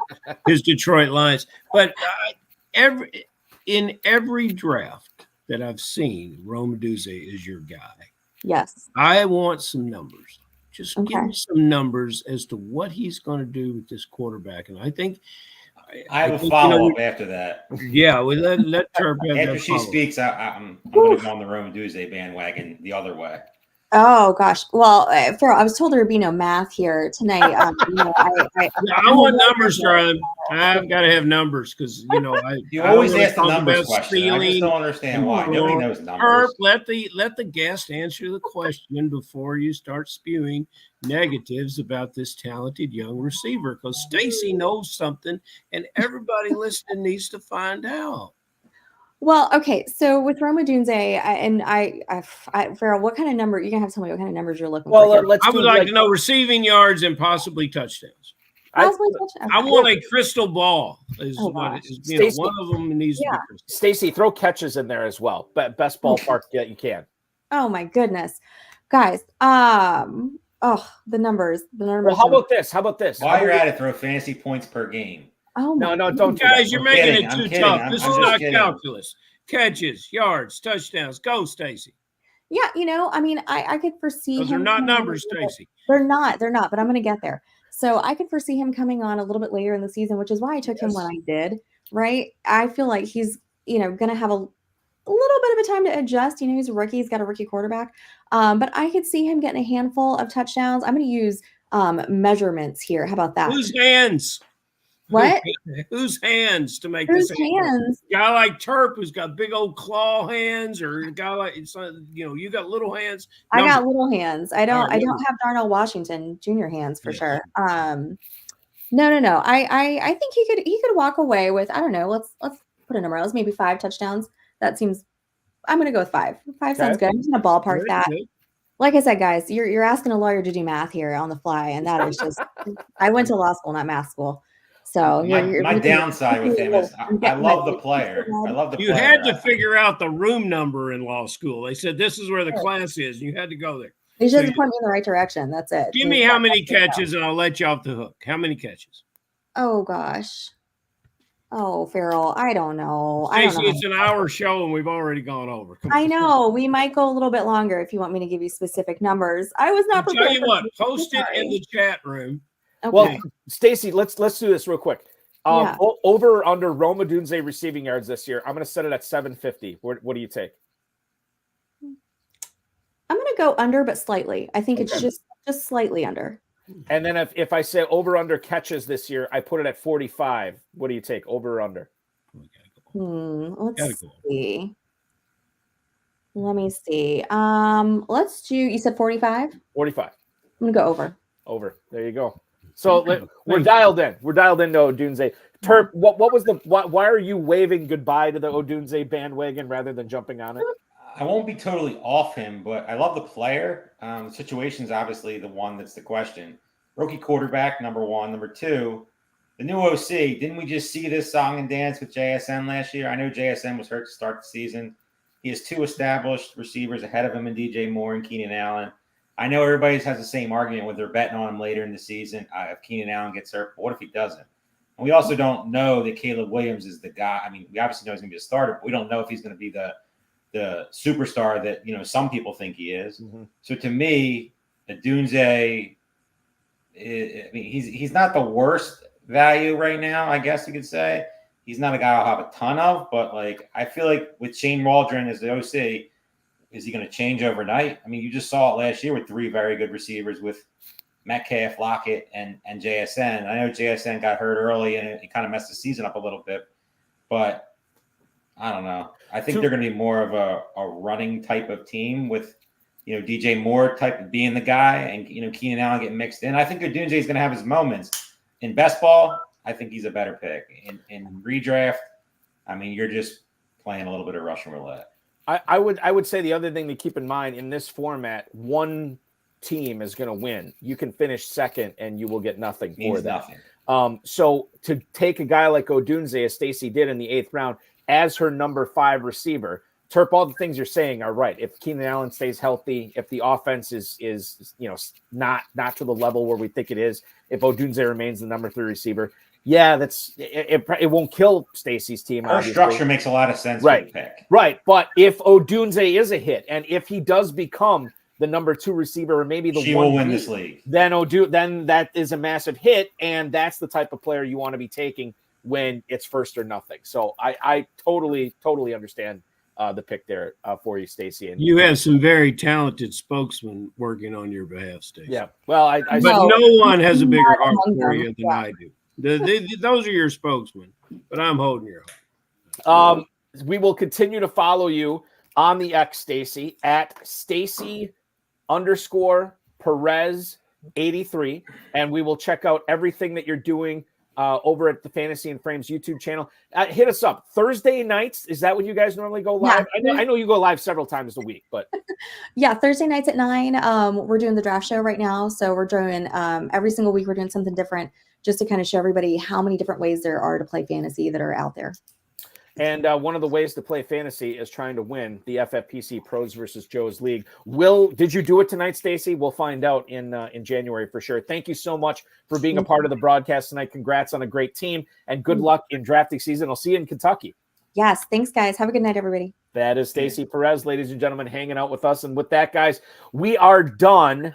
his Detroit Lions. But in every draft that I've seen, Rome Odunze is your guy. Yes. I want some numbers. Just give me some numbers as to what he's going to do with this quarterback. And I think I will follow up after that. Yeah, well, let Turp have after that she follow. speaks, I'm going to go on the Rome Odunze bandwagon the other way. Oh gosh. Well, Farrell, I was told there would be no math here tonight. I want numbers, Darren. I've got to have numbers because you always ask the numbers question. I just don't understand why. Nobody knows numbers. Let the guest answer the question before you start spewing negatives about this talented young receiver, because Stacy knows something and everybody listening needs to find out. Well, okay. So with Rome Odunze, Farrell, what kind of number? You're gonna have to tell me what kind of numbers you're looking for. I would like to know receiving yards and possibly touchdowns. Possibly I want a crystal ball. Stacey, one of them needs to be crystal. Stacy, throw catches in there as well. But best ballpark that you can. Oh my goodness, guys. The numbers. Well, how about this? While you're at it, throw fantasy points per game. Oh my no, don't do guys, that. you're making it too tough. This is not kidding. calculus. Catches, yards, touchdowns. Go, Stacy. Yeah, I mean, I could foresee those are not numbers, Stacy. They're not, but I'm going to get there. So I could foresee him coming on a little bit later in the season, which is why I took him when I did, right? I feel like he's, going to have a little bit of a time to adjust. He's a rookie. He's got a rookie quarterback. But I could see him getting a handful of touchdowns. I'm going to use measurements here. How about that? Whose hands? What? Whose hands to make Whose this? Hands? A guy like Terp who's got big old claw hands, or a guy like you got little hands. I got little hands. I don't have Darnell Washington Jr. hands for sure. No. I think he could walk away with, I don't know, let's put a number. Let's maybe 5 touchdowns. That seems, I'm gonna go with 5. 5 sounds good. I'm just gonna ballpark that. Like I said, guys, you're asking a lawyer to do math here on the fly, and that is just I went to law school, not math school. So my downside with him is I love the player. You had to figure out the room number in law school. They said this is where the class is. You had to go there. You just point me in the right direction. That's it. Give me how many catches, and I'll let you off the hook. How many catches? Oh gosh. Oh, Farrell, I don't know. Stacy, it's an hour show, and we've already gone over. I know. We might go a little bit longer if you want me to give you specific numbers. I was not prepared. Tell you what, post it in the chat room. Okay. Well, Stacy, let's do this real quick. Over or under Rome Odunze receiving yards this year, I'm going to set it at 750. What do you take? I'm going to go under, but slightly. I think it's just slightly under. And then if I say over under catches this year, I put it at 45. What do you take? Over or under? Let's see. Let me see. Let's do. You said 45. 45. I'm gonna go over. Over. There you go. So we're dialed in. We're dialed into Odunze. Terp, what was why are you waving goodbye to the Odunze bandwagon rather than jumping on it? I won't be totally off him, but I love the player. The situation's obviously the one that's the question. Rookie quarterback, number one. Number two, the new OC. Didn't we just see this song and dance with JSN last year? I know JSN was hurt to start the season. He has 2 established receivers ahead of him in DJ Moore and Keenan Allen. I know everybody has the same argument when they're betting on him later in the season. If Keenan Allen gets hurt, but what if he doesn't? And we also don't know that Caleb Williams is the guy. I mean, we obviously know he's going to be a starter, but we don't know if he's going to be the superstar that some people think he is. Mm-hmm. So to me, Odunze, he's not the worst value right now, I guess you could say. He's not a guy I'll have a ton of, but I feel like with Shane Waldron as the OC, is he going to change overnight? I mean, you just saw it last year with 3 very good receivers with Metcalf, Lockett, and JSN. I know JSN got hurt early and it kind of messed the season up a little bit, but I don't know. I think they're going to be more of a running type of team with, DJ Moore type of being the guy and, Keenan Allen getting mixed in. I think Odunze is going to have his moments. In best ball, I think he's a better pick. In redraft, I mean, you're just playing a little bit of Russian roulette. I would say the other thing to keep in mind in this format, one team is going to win. You can finish second and you will get nothing for that. So to take a guy like Odunze, as Stacy did in the 8th round, as her number 5 receiver, Terp, all the things you're saying are right. If Keenan Allen stays healthy, if the offense is not to the level where we think it is, if Odunze remains the number 3 receiver, yeah, it won't kill Stacy's team. Our structure makes a lot of sense. Right. Right. But if Odunze is a hit, and if he does become the number 2 receiver, or maybe she will win this league, then that is a massive hit, and that's the type of player you want to be taking when it's first or nothing. So I totally understand the pick there for you, Stacy. And you have some very talented spokesmen working on your behalf, Stacy. Yeah. Well, but no one has a bigger heart for you than I do. Those are your spokesmen, but I'm holding your heart. We will continue to follow you on the X, Stacy, at Stacy_Perez83, and we will check out everything that you're doing over at the Fantasy and Frames YouTube channel. Hit us up Thursday nights. Is that when you guys normally go live? Yeah. I know you go live several times a week, but yeah, Thursday nights at 9. We're doing the draft show right now, so we're doing every single week. We're doing something different. just to kind of show everybody how many different ways there are to play fantasy that are out there. And one of the ways to play fantasy is trying to win the FFPC Pros versus Joe's League. Did you do it tonight, Stacy? We'll find out in January for sure. Thank you so much for being a part of the broadcast tonight. Congrats on a great team, and good luck in drafting season. I'll see you in Kentucky. Yes, thanks, guys. Have a good night, everybody. That is Stacy Perez, ladies and gentlemen, hanging out with us. And with that, guys, we are done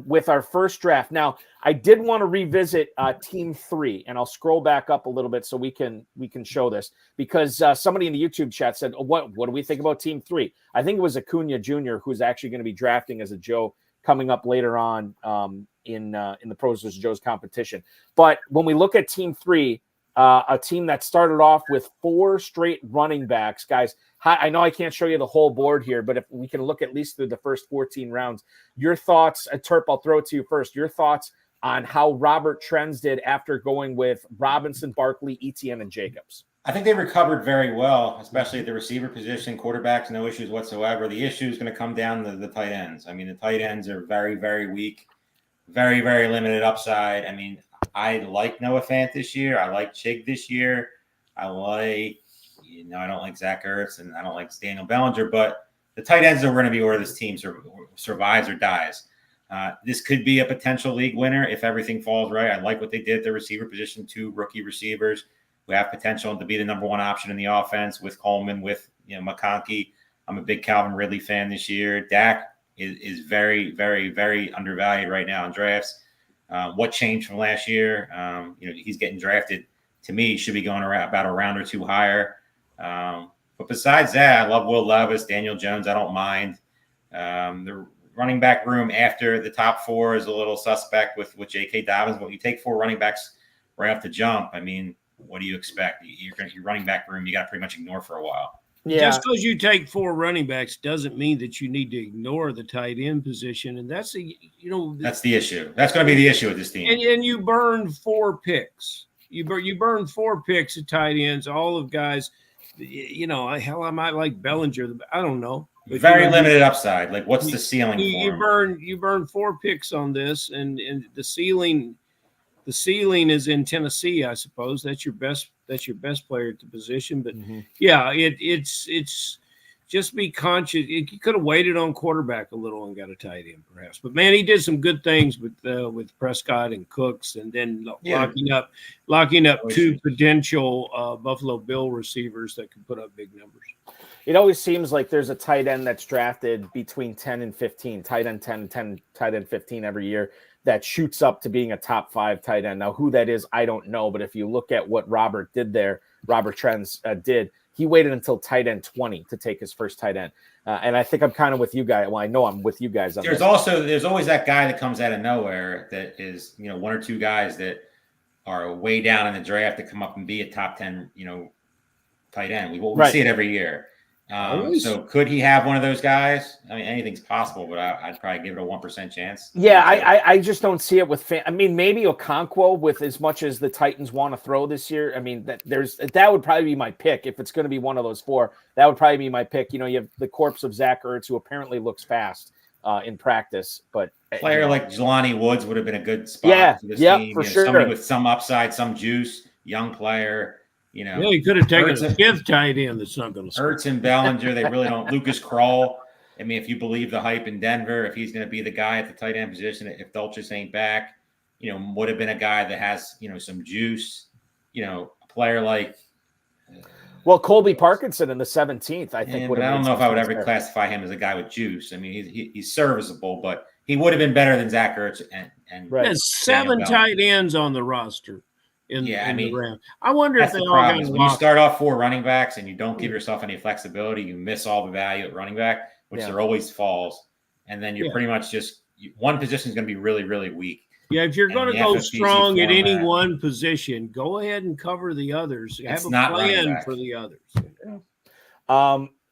with our first draft. Now, I did want to revisit Team 3, and I'll scroll back up a little bit so we can show this, because somebody in the YouTube chat said, what do we think about Team 3? I think it was Acuna Jr., who's actually going to be drafting as a Joe coming up later on in the Pros vs. Joe's competition. But when we look at Team 3, a team that started off with 4 straight running backs, guys. I know I can't show you the whole board here, but if we can look at least through the first 14 rounds, your thoughts, Terp, I'll throw it to you first. Your thoughts on how Robert Trends did after going with Robinson, Barkley, Etienne, and Jacobs. I think they recovered very well, especially at the receiver position. Quarterbacks, no issues whatsoever. The issue is going to come down to the tight ends. I mean, the tight ends are very, very weak, very, very limited upside. I mean, I like Noah Fant this year. I like Chig this year. I don't like Zach Ertz, and I don't like Daniel Bellinger, but the tight ends are going to be where this team survives or dies. This could be a potential league winner if everything falls right. I like what they did at the receiver position, 2 rookie receivers who have potential to be the number 1 option in the offense with Coleman, with McConkey. I'm a big Calvin Ridley fan this year. Dak is very, very, very undervalued right now in drafts. What changed from last year? He's getting drafted. To me, should be going around about a round or 2 higher. But besides that, I love Will Levis, Daniel Jones. I don't mind. The running back room after the top 4 is a little suspect with J.K. Dobbins. But when you take 4 running backs right off the jump, I mean, what do you expect? Your running back room, you got to pretty much ignore for a while. Yeah. Just because you take 4 running backs doesn't mean that you need to ignore the tight end position, and that's the issue. That's going to be the issue with this team. And you burn 4 picks. You burn 4 picks at tight ends. All of guys, I might like Bellinger. I don't know. But very limited upside. Like, what's the ceiling? You burn 4 picks on this, and the ceiling. The ceiling is in Tennessee, I suppose. That's your best player at the position. But yeah, it's just be conscious. You could have waited on quarterback a little and got a tight end, perhaps. But man, he did some good things with Prescott and Cooks, and then locking up 2 potential Buffalo Bill receivers that could put up big numbers. It always seems like there's a tight end that's drafted between 10 and 15, tight end 10, tight end 15 every year, that shoots up to being a top 5 tight end. Now, who that is, I don't know. But if you look at what Robert Trends did, he waited until tight end 20 to take his first tight end. And I think I'm kind of with you guys. Well, I know I'm with you guys on this. There's always that guy that comes out of nowhere that is, 1 or 2 guys that are way down in the draft to come up and be a top 10, tight end. We see it every year. So could he have one of those guys? I mean, anything's possible, but I'd probably give it a 1% chance. Yeah, I just don't see it with I mean, maybe Okonkwo, with as much as the Titans want to throw this year. I mean, that would probably be my pick if it's going to be one of those 4. That would probably be my pick. You have the corpse of Zach Ertz, who apparently looks fast in practice, but player like Jelani Woods would have been a good spot for this team. For sure. Somebody with some upside, some juice, young player. He could have taken a 5th tight end that's not going to score. Ertz and Bellinger, they really don't. Lucas Kroll, I mean, if you believe the hype in Denver, if he's going to be the guy at the tight end position, if Dulcich ain't back, would have been a guy that has, some juice, a player like. Colby Parkinson in the 17th, I think. But I don't know if I would ever classify him as a guy with juice. I mean, he's serviceable, but he would have been better than Zach Ertz and There's 7 tight ends on the roster. The round. I wonder if they all got when you start off 4 running backs and you don't give yourself any flexibility, you miss all the value at running back, which there always falls. And then you're pretty much just one position is going to be really, really weak. Yeah, if you're going to go strong at any one position, go ahead and cover the others. Have a plan for the others.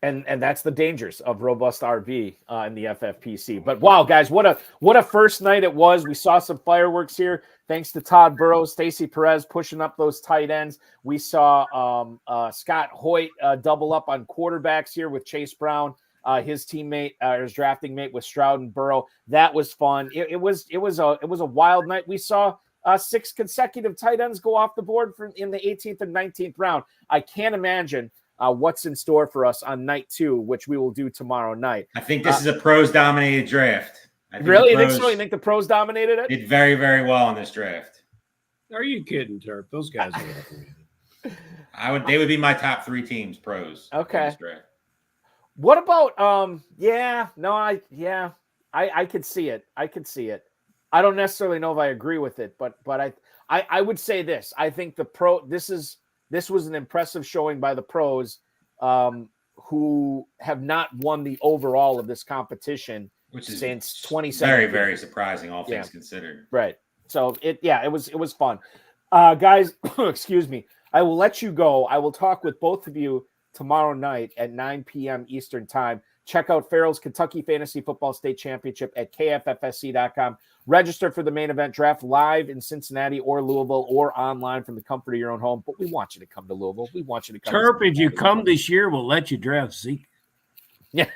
And that's the dangers of robust RB in the FFPC. But wow, guys, what a first night it was. We saw some fireworks here. Thanks to Todd Burrows, Stacy Perez pushing up those tight ends. We saw Scott Hoyt double up on quarterbacks here with Chase Brown, his teammate, his drafting mate with Stroud and Burrow. That was fun. It was a wild night. We saw 6 consecutive tight ends go off the board in the 18th and 19th round. I can't imagine what's in store for us on night 2, which we will do tomorrow night. I think this is a pros-dominated draft. Really? You think so? You think the pros dominated it? Did very, very well in this draft. Are you kidding, Turp? Those guys are They would be my top 3 teams, pros. Okay. What about I could see it. I don't necessarily know if I agree with it, but I would say this. I think this was an impressive showing by the pros, who have not won the overall of this competition, which is since 2017. Very, very surprising, all things considered. Right. So it was fun. Guys, excuse me. I will let you go. I will talk with both of you tomorrow night at 9 p.m. Eastern time. Check out Farrell's Kentucky Fantasy Football State Championship at kffsc.com. Register for the main event draft live in Cincinnati or Louisville or online from the comfort of your own home. But we want you to come to Louisville. We want you to come. Turp, if you come this year, we'll let you draft Zeke. Yeah.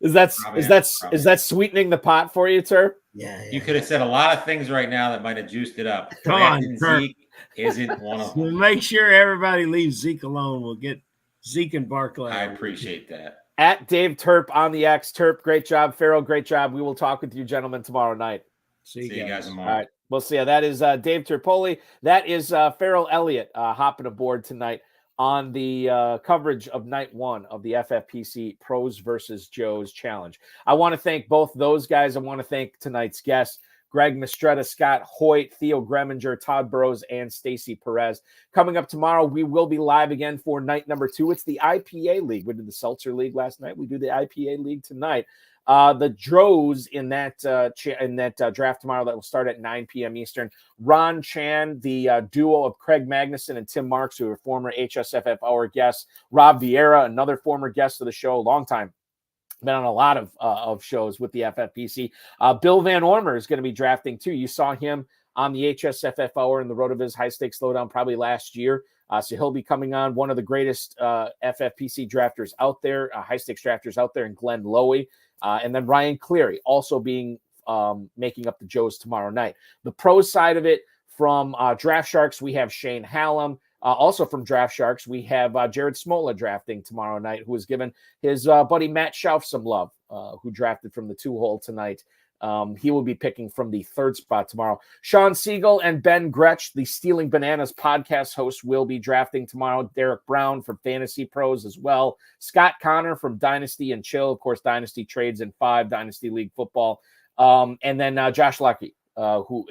Is that sweetening the pot for you, Turp? Yeah. You could have said a lot of things right now that might have juiced it up. Come on, Zeke isn't one of them. We'll make sure everybody leaves Zeke alone. We'll get Zeke and Barkley. I appreciate that. At Dave Turp on the X. Turp, great job. Farrell, great job. We will talk with you gentlemen tomorrow night. See you guys tomorrow. All right. We'll see you. That is Dave Turpoli. That is Farrell Elliott hopping aboard tonight on the coverage of night 1 of the FFPC Pros versus Joes Challenge. I want to thank both those guys. I want to thank tonight's guests, Greg Mistretta, Scott Hoyt, Theo Gremminger, Todd Burrows, and Stacy Perez. Coming up tomorrow, we will be live again for night number 2. It's the IPA League. We did the Seltzer League last night. We do the IPA League tonight. The Drows in that draft tomorrow that will start at 9 p.m. Eastern. Ron Chan, the duo of Craig Magnuson and Tim Marks, who are former HSFF Hour guests. Rob Vieira, another former guest of the show, long time. Been on a lot of shows with the FFPC. Bill Van Ormer is going to be drafting too. You saw him on the HSFF Hour in the RotoViz High Stakes Slowdown probably last year. So he'll be coming on, one of the greatest FFPC drafters out there, high stakes drafters out there, in Glenn Lowy. And then Ryan Cleary also being making up the Joes tomorrow night. The pro side of it, from Draft Sharks, we have Shane Hallam. Also from Draft Sharks, we have Jared Smola drafting tomorrow night, who has given his buddy Matt Schauf some love, who drafted from the 2-hole tonight. He will be picking from the 3rd spot tomorrow. Sean Siegel and Ben Gretsch, the Stealing Bananas podcast hosts, will be drafting tomorrow. Derek Brown from Fantasy Pros as well. Scott Connor from Dynasty and Chill. Of course, Dynasty trades in 5, Dynasty League football. And then Josh Lucky, who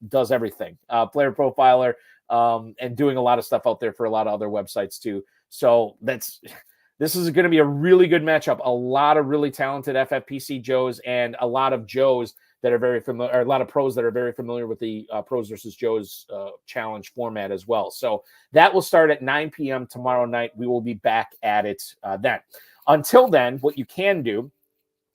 does everything. Player Profiler, and doing a lot of stuff out there for a lot of other websites too. So this is going to be a really good matchup. A lot of really talented FFPC Joes and a lot of Joes that are very familiar, or a lot of pros that are very familiar with the Pros versus Joes challenge format as well. So that will start at 9 p.m. tomorrow night. We will be back at it then. Until then, what you can do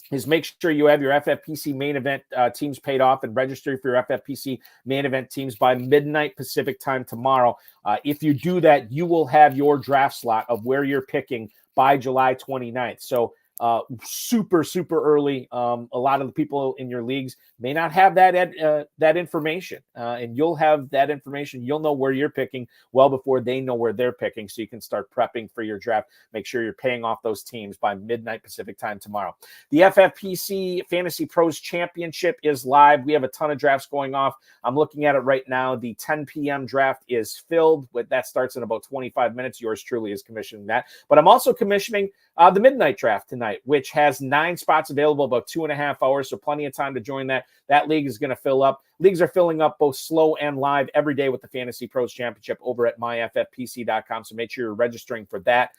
is make sure you have your FFPC main event teams paid off and register for your FFPC main event teams by midnight Pacific time tomorrow. If you do that, you will have your draft slot of where you're picking by July 29th. So super, super early. A lot of the people in your leagues may not have that information, and you'll have that information. You'll know where you're picking well before they know where they're picking, so you can start prepping for your draft. Make sure you're paying off those teams by midnight Pacific time tomorrow. The FFPC Fantasy Pros Championship is live. We have a ton of drafts going off. I'm looking at it right now. The 10 p.m. draft is filled. That starts in about 25 minutes. Yours truly is commissioning that. But I'm also commissioning the midnight draft tonight, which has 9 spots available, about 2.5 hours, so plenty of time to join that. That league is going to fill up. Leagues are filling up both slow and live every day with the Fantasy Pros Championship over at myffpc.com, so make sure you're registering for that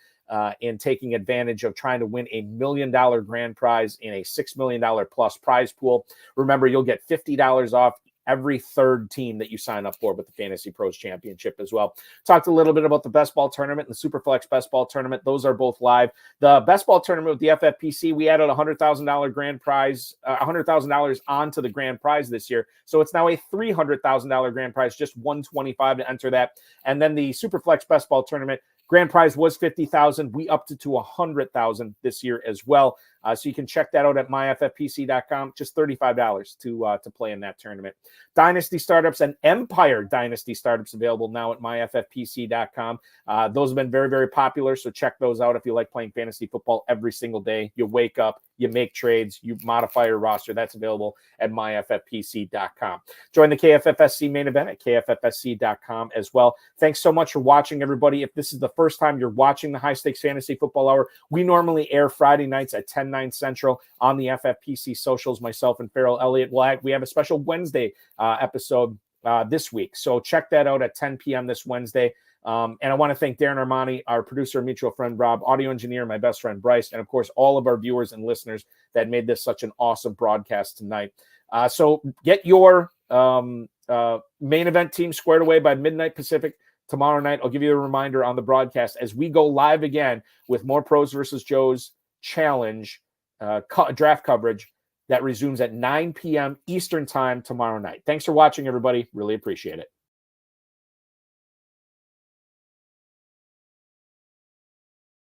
and taking advantage of trying to win a $1 million grand prize in a $6 million plus prize pool. Remember, you'll get $50 off every 3rd team that you sign up for with the Fantasy Pros Championship as well. Talked a little bit about the Best Ball Tournament and the Superflex Best Ball Tournament. Those are both live. The Best Ball Tournament with the FFPC, we added a $100,000 grand prize, $100,000 onto the grand prize this year. So it's now a $300,000 grand prize, just $125 to enter that. And then the Superflex Best Ball Tournament, grand prize was $50,000. We upped it to $100,000 this year as well. So you can check that out at myffpc.com. Just $35 to play in that tournament. Dynasty startups and Empire Dynasty startups available now at myffpc.com. Those have been very, very popular. So check those out if you like playing fantasy football every single day. You wake up, you make trades, you modify your roster. That's available at myffpc.com. Join the KFFSC main event at kffsc.com as well. Thanks so much for watching, everybody. If this is the first time you're watching the High Stakes Fantasy Football Hour, we normally air Friday nights at 10/9 Central on the FFPC socials. Myself and Farrell Elliott, we have a special Wednesday episode this week. So check that out at 10 p.m. this Wednesday. And I want to thank Darren Armani, our producer, mutual friend Rob, audio engineer, my best friend Bryce, and of course, all of our viewers and listeners that made this such an awesome broadcast tonight. So get your main event team squared away by midnight Pacific tomorrow night. I'll give you a reminder on the broadcast as we go live again with more Pros versus Joes challenge draft coverage that resumes at 9 p.m. Eastern time tomorrow night. Thanks for watching, everybody. Really appreciate it.